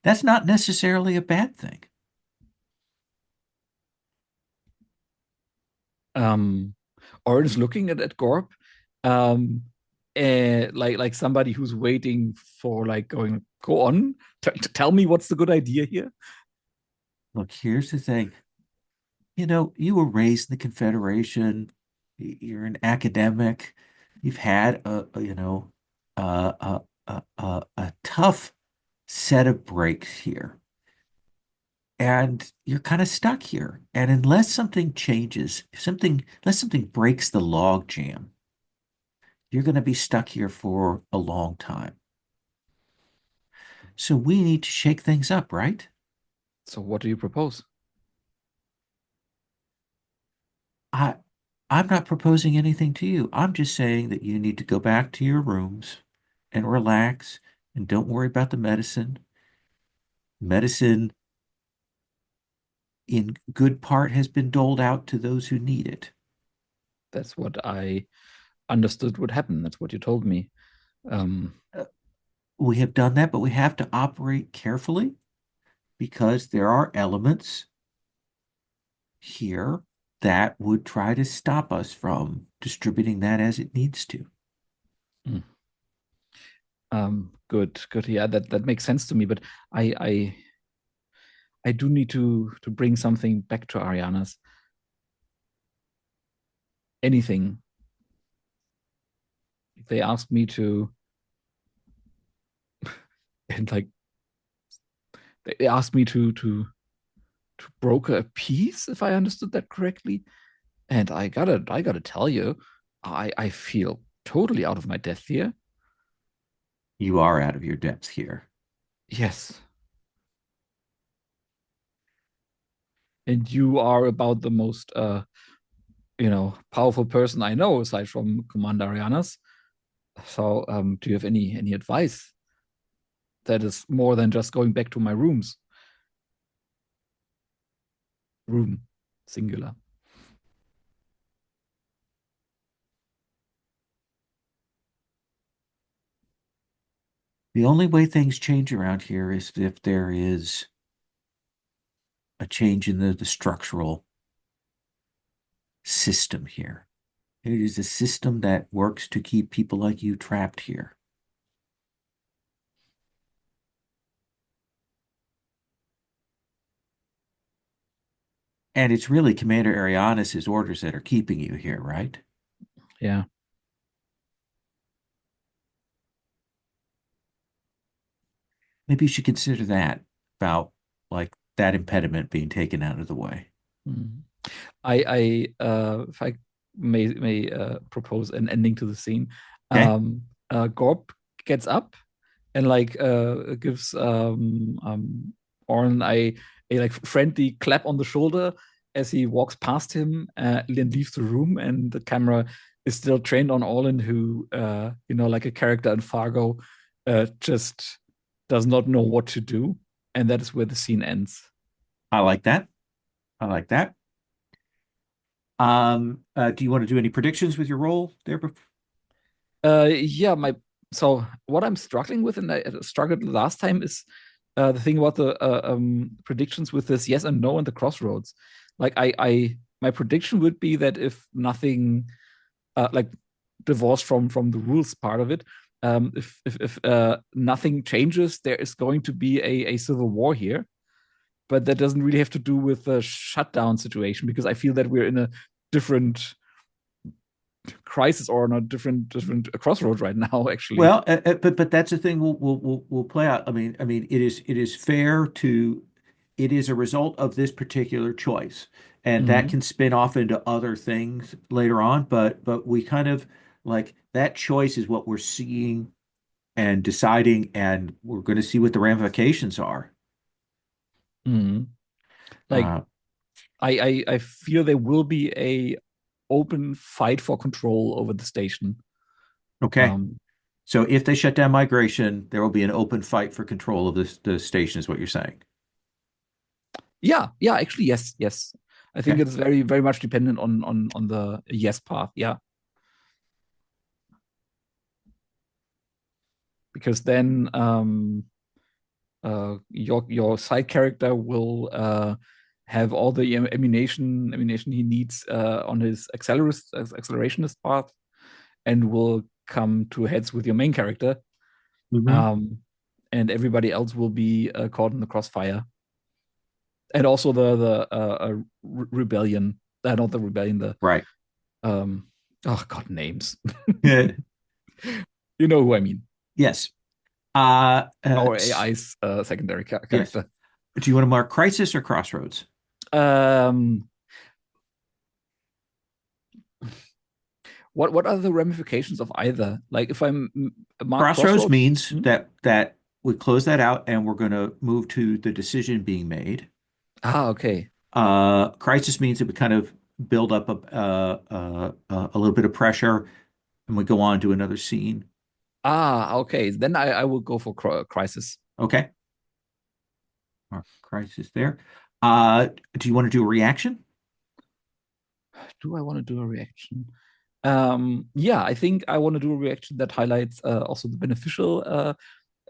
That's not necessarily a bad thing. um, or is looking at Gorb, um, like somebody who's waiting for, like, going, go on, tell me what's the good idea here. Look, here's the thing. You were raised in the Confederation. You're an academic. You've had a tough set of breaks here. And you're kind of stuck here. And unless something changes, unless something breaks the log jam, you're going to be stuck here for a long time. So we need to shake things up, right? So what do you propose? I I'm not proposing anything to you. I'm just saying that you need to go back to your rooms and relax and don't worry about the medicine. Medicine, in good part, has been doled out to those who need it. That's what I understood would happen. That's what you told me. Um, Uh, We have done that, but we have to operate carefully because there are elements here that would try to stop us from distributing that as it needs to. mm, good, good. Yeah, that makes sense to me. But I I do need to bring something back to Ariana's. Anything. If they asked me to, and like they asked me to broker a peace, if I understood that correctly. And I gotta tell you, I feel totally out of my depth here. You are out of your depth here. Yes. And you are about the most powerful person I know aside from Commander Arianas. So do you have any advice that is more than just going back to my rooms? Room, singular. The only way things change around here is if there is a change in the structural system here. It is a system that works to keep people like you trapped here. And it's really Commander Arianas' orders that are keeping you here, right? Yeah. Maybe you should consider that about like that impediment being taken out of the way. Mm. If I may propose an ending to the scene. Okay? Gorp gets up and like gives Orin a like friendly clap on the shoulder as he walks past him and leaves the room, and the camera is still trained on Orlin, who like a character in Fargo, just does not know what to do, and that is where the scene ends. I like that. I like that. Do you want to do any predictions with your role there? Yeah, my so what I'm struggling with, and I struggled last time, is the thing about the predictions with this yes and no and the crossroads. Like my prediction would be that if nothing, like divorced from the rules part of it, if nothing changes, there is going to be a civil war here. But that doesn't really have to do with the shutdown situation, because I feel that we're in a different crisis or on a different crossroads right now, actually. Well, but that's the thing we'll play out. I mean, it is fair to it is a result of this particular choice, and that Mm-hmm. can spin off into other things later on. But we kind of like that choice is what we're seeing and deciding, and we're going to see what the ramifications are. Mm-hmm. Like Uh, I feel there will be a open fight for control over the station. okay. Um, So if they shut down migration, there will be an open fight for control of the station, is what you're saying. yeah, yeah, actually, yes, yes. I think Okay. it's very much dependent on the yes path. Yeah, because then your side character will have all the ammunition he needs on his accelerationist path, and will come to heads with your main character. Hmm. Um, and everybody else will be caught in the crossfire. And also the rebellion, not the rebellion, the Right. um, oh god, names. You know who I mean. Yes. Our AI's secondary Yes. character. Do you want to mark Crisis or Crossroads? Um, what are the ramifications of either? Like if I'm mark Crossroads Crossroad. means Hmm? that we close that out and we're going to move to the decision being made. Ah, okay. Crisis means that we kind of build up a little bit of pressure and we go on to another scene. Ah, okay. Then I will go for crisis. Okay. Crisis there. Do you want to do a reaction? Do I want to do a reaction? Yeah, I think I want to do a reaction that highlights also the beneficial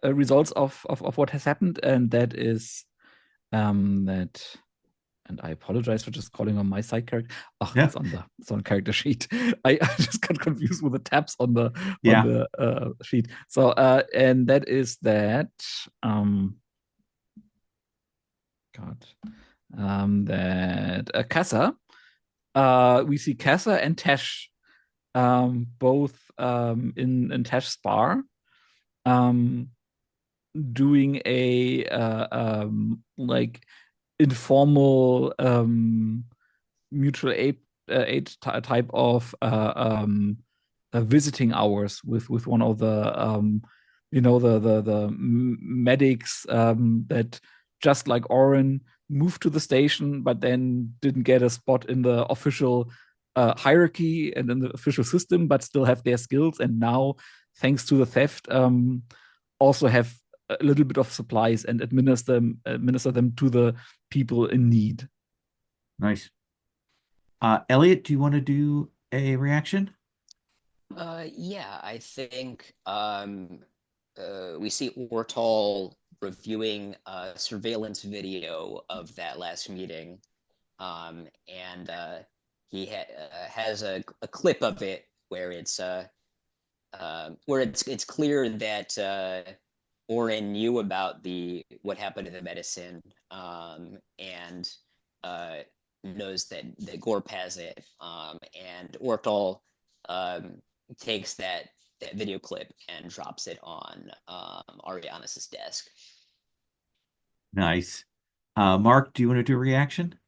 results of what has happened, and that is that. And I apologize for just calling on my side character. Oh, Yeah. it's on character sheet. I just got confused with the tabs on Yeah. the sheet. So and that is that God that Kassa. We see Kassa and Tesh both in Tesh's bar doing a like informal mutual aid type of visiting hours with one of the the medics that just like Oren moved to the station, but then didn't get a spot in the official hierarchy and in the official system, but still have their skills. And now, thanks to the theft, also have a little bit of supplies and administer them to the people in need. Nice. Elliot, do you want to do a reaction? Yeah, I think we see Ortal reviewing a surveillance video of that last meeting, and has a clip of it where it's clear that Oren knew about the what happened to the medicine, and uh, knows that Gorp has it, and Ortal um, takes that video clip and drops it on Arianis's desk. Nice. Mark, do you want to do a reaction?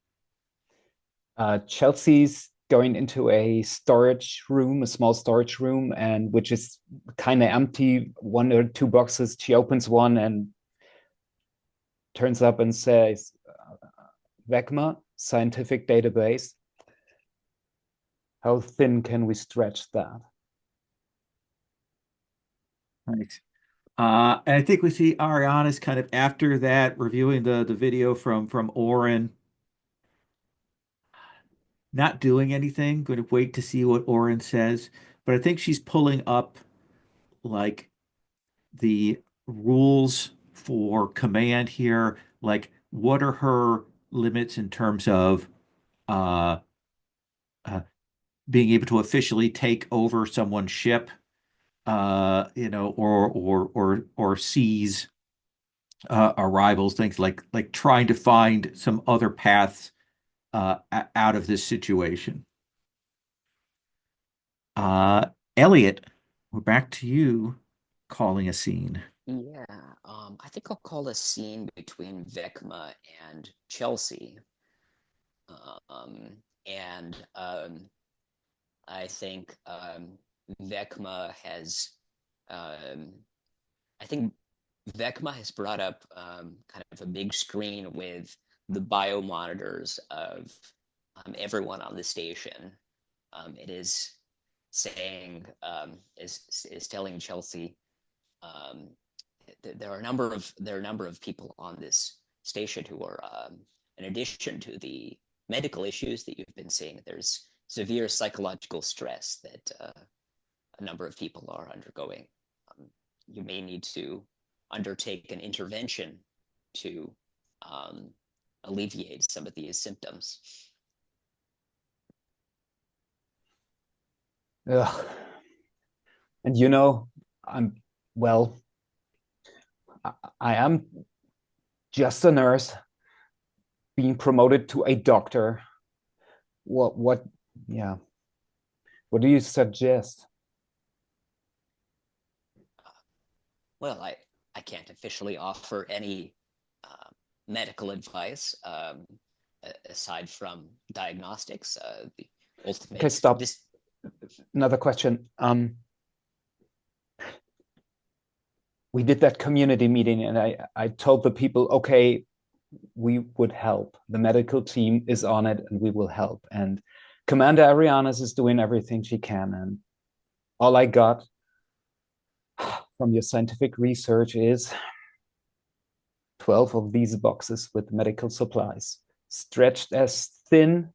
Chelsea's going into a storage room, a small storage room, and which is kind of empty. One or two boxes. She opens one and turns up and says, "Vecma, scientific database. How thin can we stretch that?" Nice. And I think we see Ariana's kind of after that reviewing the video from Oren, not doing anything, going to wait to see what Oren says. But I think she's pulling up like the rules for command here. Like, what are her limits in terms of uh, uh, being able to officially take over someone's ship, or seize arrivals, things like trying to find some other paths out of this situation. Uh, Elliot, we're back to you calling a scene. Yeah, I think I'll call a scene between Vecma and Chelsea. And I think Vecma has, um, I think Vecma has brought up kind of a big screen with the bio monitors of everyone on the station. It is saying, is telling Chelsea, um, there are a number of people on this station who are, in addition to the medical issues that you've been seeing, there's severe psychological stress that a number of people are undergoing. You may need to undertake an intervention to um, alleviate some of these symptoms. Ugh. And you know, I'm well, I am just a nurse being promoted to a doctor. What, yeah. What do you suggest? Well, I can't officially offer any medical advice aside from diagnostics. The ultimate. Okay, stop. Another question. We did that community meeting, and I told the people, okay, we would help. The medical team is on it, and we will help. And Commander Arianas is doing everything she can, and all I got from your scientific research is 12 of these boxes with medical supplies, stretched as thin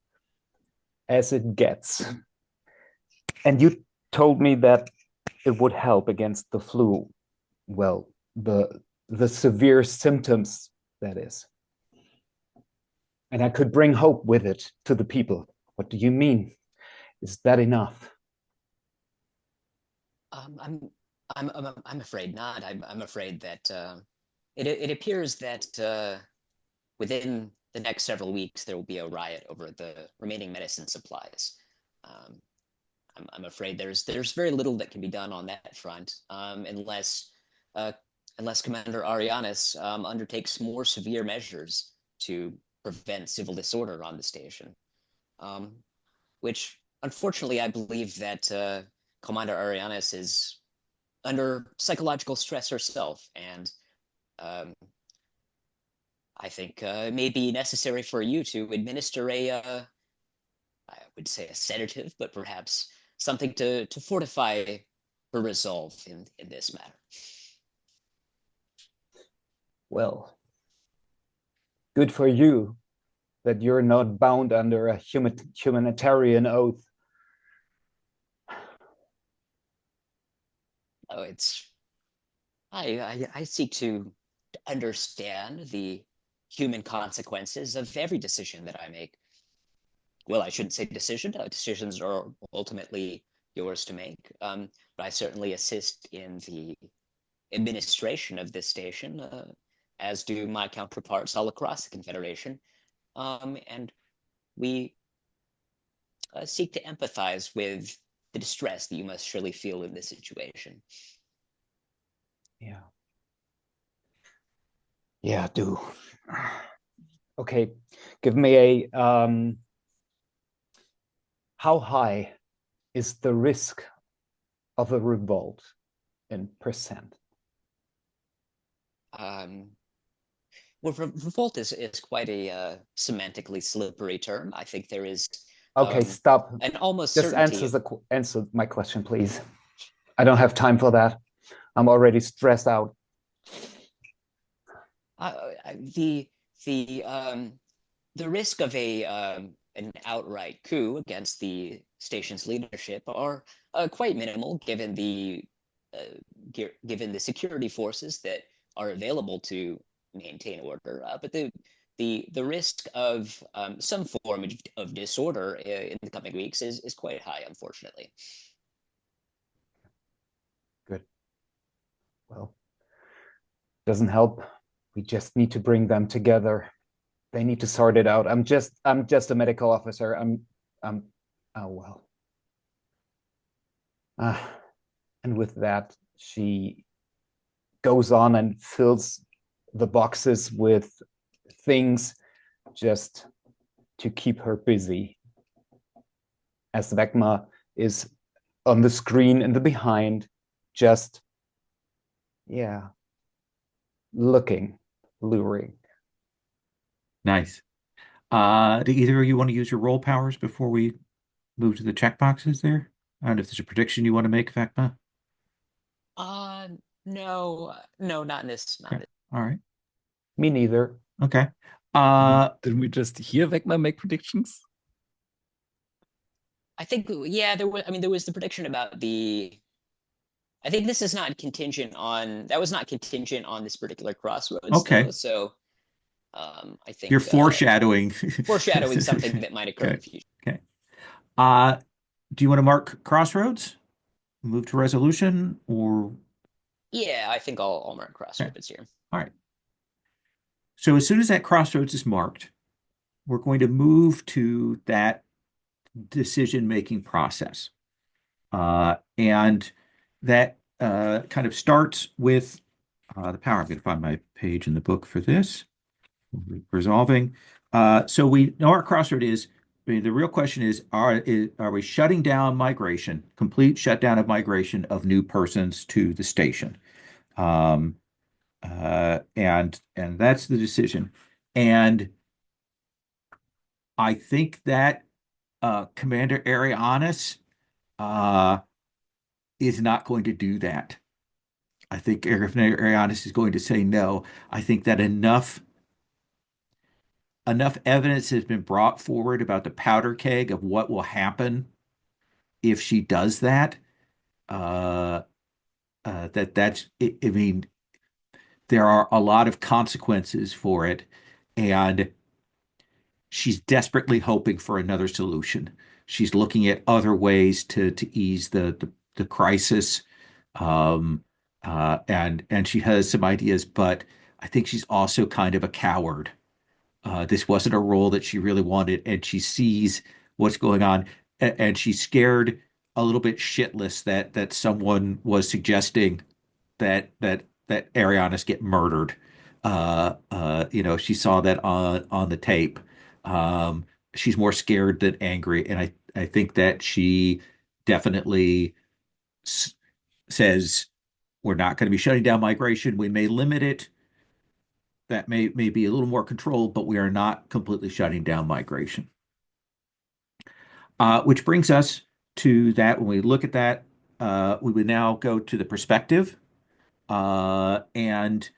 as it gets. And you told me that it would help against the flu. Well, the severe symptoms, that is. And I could bring hope with it to the people. What do you mean? Is that enough? I'm afraid not. I'm afraid that it appears that within the next several weeks there will be a riot over the remaining medicine supplies. Um, I'm afraid there's very little that can be done on that front uh, unless Commander Arianis undertakes more severe measures to prevent civil disorder on the station. Um, which unfortunately I believe that Commander Arianis is under psychological stress herself, and um, I think it may be necessary for you to administer I would say a sedative, but perhaps something to fortify her resolve in this matter. Well, good for you that you're not bound under a humanitarian oath. Oh, I seek to understand the human consequences of every decision that I make. Well, I shouldn't say decision. Decisions are ultimately yours to make. But I certainly assist in the administration of this station, as do my counterparts all across the Confederation. And we seek to empathize with the distress that you must surely feel in this situation. Yeah. Yeah, do. Okay, give me a how high is the risk of a revolt in percent? Well, revolt is quite a semantically slippery term. I think there is Okay, stop. an almost Just certainty. answer my question, please. I don't have time for that. I'm already stressed out. The the risk of an outright coup against the station's leadership are quite minimal, given the security forces that are available to maintain order. But the risk of some form of disorder in the coming weeks is quite high, unfortunately. Good. Well, doesn't help. We just need to bring them together. They need to sort it out. I'm just a medical officer. I'm oh well. And with that, she goes on and fills the boxes with things just to keep her busy. As Vecma is on the screen in the behind, just, yeah, looking, luring. Nice. Do either of you want to use your roll powers before we move to the checkboxes there? I don't know if there's a prediction you want to make, Vecma. Uh, no, no, not in this, not Okay. in this. All right. Me neither. Okay. Didn't we just hear Vecna make predictions? I think, yeah, there was. I mean, there was the prediction about the. I think this is not contingent on. That was not contingent on this particular crossroads, though. Okay. So, I You're think foreshadowing. foreshadowing something that might occur in Okay. the future. Okay. Uh, do you want to mark crossroads? Move to resolution or Yeah, I think I'll mark okay. crossroads here. All right. So as soon as that crossroads is marked, we're going to move to that decision-making process. And that kind of starts with the power. I'm going to find my page in the book for this. Resolving. So we know our crossroad is. I mean, the real question is, are we shutting down migration, complete shutdown of migration of new persons to the station? Um, and that's the decision. And I think that Commander Arianis uh, is not going to do that. I think Arianis is going to say no. I think that enough evidence has been brought forward about the powder keg of what will happen if she does that. Uh, I mean, there are a lot of consequences for it, and she's desperately hoping for another solution. She's looking at other ways to ease the crisis, um, and she has some ideas, but I think she's also kind of a coward. This wasn't a role that she really wanted, and she sees what's going on, and she's scared a little bit shitless that someone was suggesting that Arianas get murdered. She saw that on the tape. Um, she's more scared than angry, and I think that she definitely s says we're not going to be shutting down migration. We may limit it. That may be a little more controlled, but we are not completely shutting down migration. Which brings us to that. When we look at that, we would now go to the perspective. And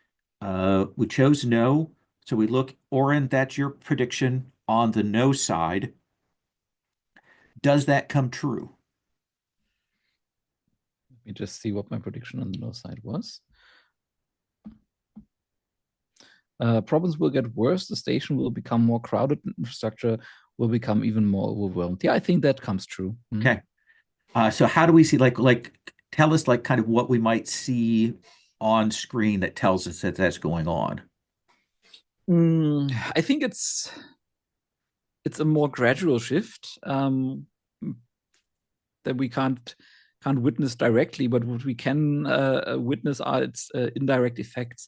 we chose no. So we look, Oren, that's your prediction on the no side. Does that come true? Let me just see what my prediction on the no side was. Problems will get worse. The station will become more crowded. Infrastructure will become even more overwhelmed. Yeah, I think that comes true. Okay. So how do we see like tell us like kind of what we might see on screen that tells us that that's going on? I think it's a more gradual shift that we can't witness directly, but what we can witness are its indirect effects,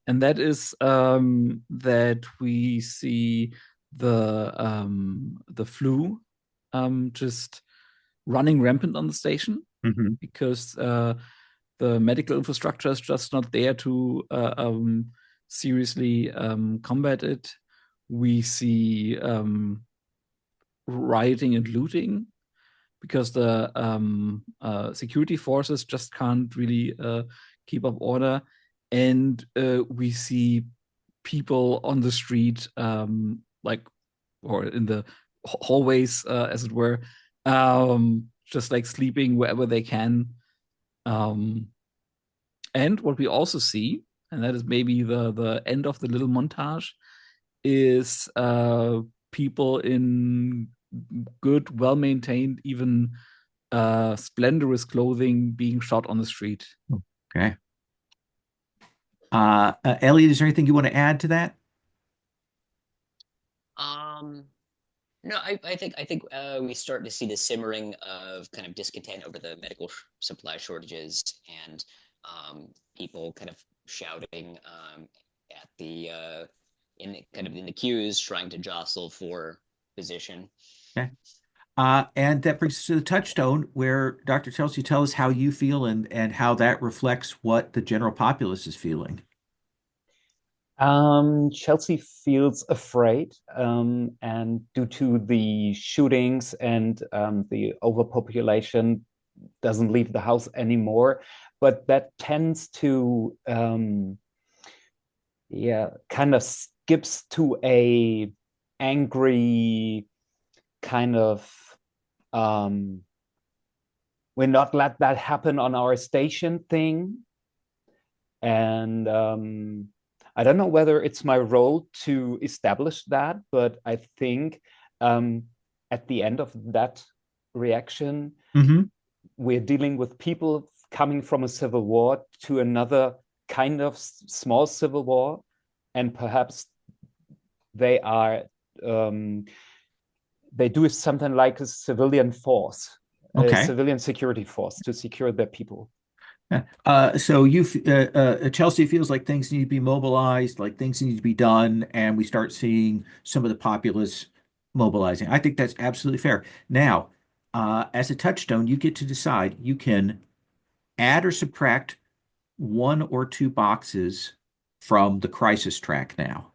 and that is that we see the flu just running rampant on the station Mhm. because the medical infrastructure is just not there to seriously combat it. We see rioting and looting because the security forces just can't really keep up order. And we see people on the street, or in the hallways, as it were, just like sleeping wherever they can. Um, and what we also see, and that is maybe the end of the little montage, is people in good, well maintained, even splendorous clothing being shot on the street. Okay. Elliot, is there anything you want to add to that? Um, no, I think we start to see the simmering of kind of discontent over the medical supply shortages and people kind of shouting at the in the queues, trying to jostle for position. Okay. And that brings us to the touchstone where Dr. Chelsea tell us how you feel and how that reflects what the general populace is feeling. Chelsea feels afraid, and due to the shootings and the overpopulation, doesn't leave the house anymore. But that tends to, yeah, kind of skips to a angry kind of, um, we're not let that happen on our station thing. And I don't know whether it's my role to establish that, but I think at the end of that reaction, Mm-hmm. we're dealing with people coming from a civil war to another kind of small civil war, and perhaps they are they do something like a civilian force, a Okay. civilian security force to secure their people. Yeah. So Chelsea feels like things need to be mobilized, like things need to be done, and we start seeing some of the populace mobilizing. I think that's absolutely fair. Now, as a touchstone, you get to decide. You can add or subtract one or two boxes from the crisis track now.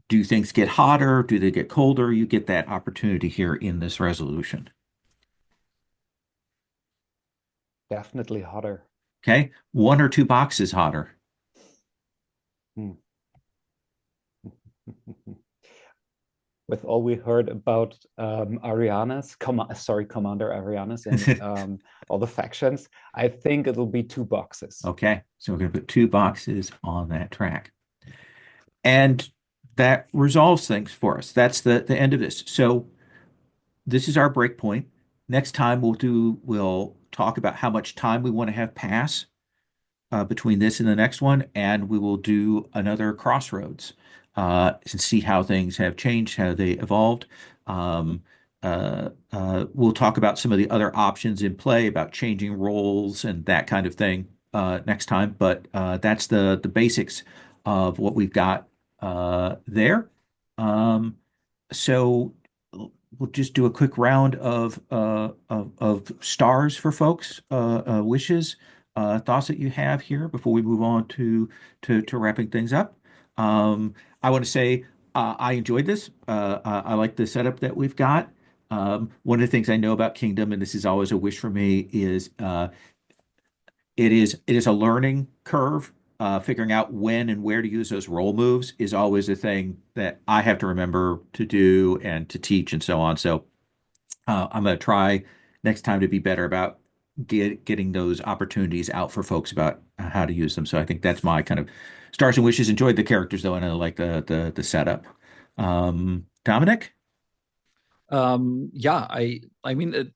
Do things get hotter? Do they get colder? You get that opportunity here in this resolution. Definitely hotter. Okay. One or two boxes hotter. Hmm. With all we heard about Commander Arianas and all the factions, I think it'll be two boxes. Okay. So we're going to put two boxes on that track. And that resolves things for us. That's the end of this. So this is our break point. Next time we'll talk about how much time we want to have pass between this and the next one, and we will do another Crossroads to see how things have changed, how they evolved. Um, we'll talk about some of the other options in play, about changing roles and that kind of thing next time. But that's the basics of what we've got there. Um, so we'll just do a quick round of stars for folks, wishes, thoughts that you have here before we move on to wrapping things up. I want to say I enjoyed this. I like the setup that we've got. One of the things I know about Kingdom, and this is always a wish for me, is it is a learning curve. Figuring out when and where to use those role moves is always a thing that I have to remember to do and to teach and so on. So I'm going to try next time to be better about getting those opportunities out for folks about how to use them. So I think that's my kind of stars and wishes. Enjoyed the characters though, and I like the setup. Dominic? Yeah, I mean,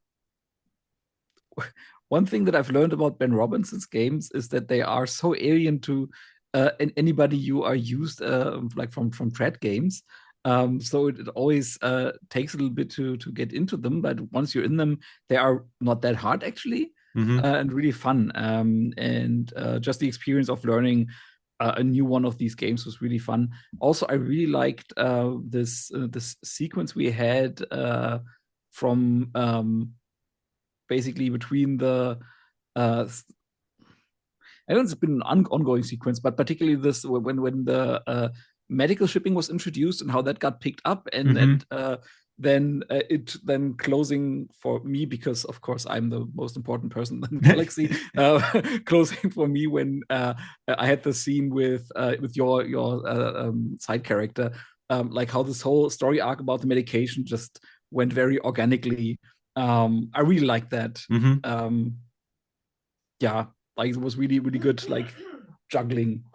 one thing that I've learned about Ben Robinson's games is that they are so alien to anybody you are used like from trad games. So it always takes a little bit to get into them, but once you're in them, they are not that hard actually, Hmm. and really fun. And just the experience of learning a new one of these games was really fun. Also, I really liked this sequence we had from basically between the uh, I know it's been an ongoing sequence, but particularly this when the medical shipping was introduced and how that got picked up, and Hmm. then it then closing for me because of course I'm the most important person in the galaxy. Closing for me when I had the scene with your side character, like how this whole story arc about the medication just went very organically. I really like that. Hmm. Um, yeah, like it was really really good like juggling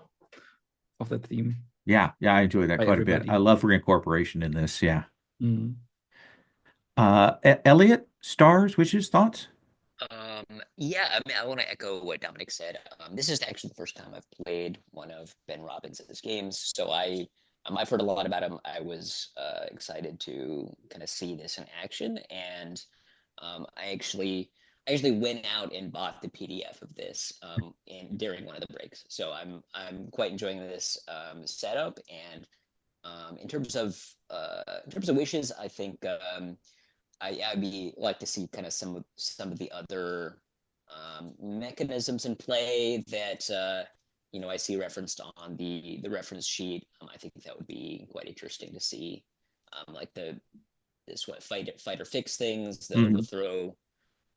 of that theme Yeah, yeah, I enjoy that by quite a bit. I everybody. love reincorporation in this. Yeah. Mm. Elliot, stars, wishes, thoughts? Yeah, I mean, I want to echo what Dominic said. This is actually the first time I've played one of Ben Robbins' games, so I've heard a lot about him. I was excited to kind of see this in action, and I actually went out and bought the PDF of this during one of the breaks. So I'm quite enjoying this setup, and in terms of wishes, I think. I'd be like to see kind of some of the other mechanisms in play that I see referenced on the reference sheet. I think that would be quite interesting to see, like this what fight or fix things, the Hmm. overthrow.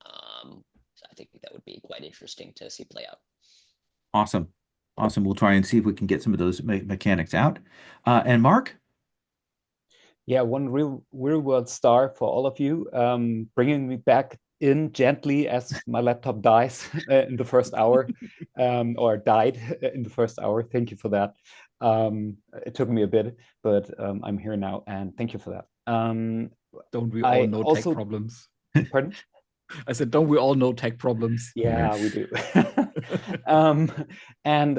So I think that would be quite interesting to see play out. Awesome. Awesome. We'll try and see if we can get some of those mechanics out. And Mark? Yeah, one real world star for all of you, bringing me back in gently as my laptop dies in the first hour, or died in the first hour. Thank you for that. It took me a bit, but I'm here now, and thank you for that. Don't we all I know tech also, problems? pardon? I said, don't we all know tech problems? Yeah, we do. um, and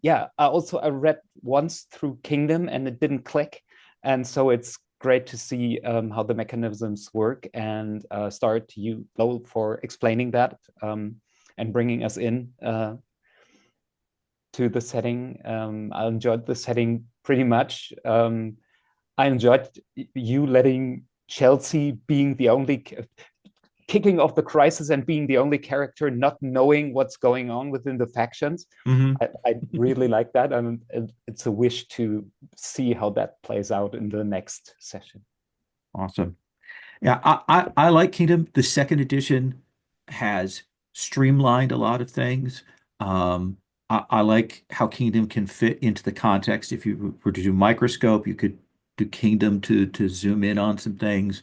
yeah, I read once through Kingdom and it didn't click, and so it's great to see how the mechanisms work. And start to you, Lowell, for explaining that and bringing us in to the setting. I enjoyed the setting pretty much. I enjoyed you letting Chelsea being the only kicking off the crisis and being the only character not knowing what's going on within the factions. Hmm. I really like that, and it's a wish to see how that plays out in the next session. Awesome. Yeah, I like Kingdom. The second edition has streamlined a lot of things. I like how Kingdom can fit into the context. If you were to do microscope, you could do Kingdom to zoom in on some things.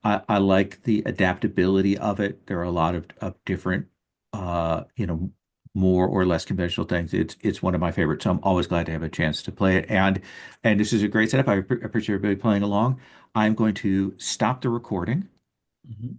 I like the adaptability of it. There are a lot of different, more or less conventional things. It's one of my favorites. So I'm always glad to have a chance to play it. And this is a great setup. I appreciate everybody playing along. I'm going to stop the recording. Mhm.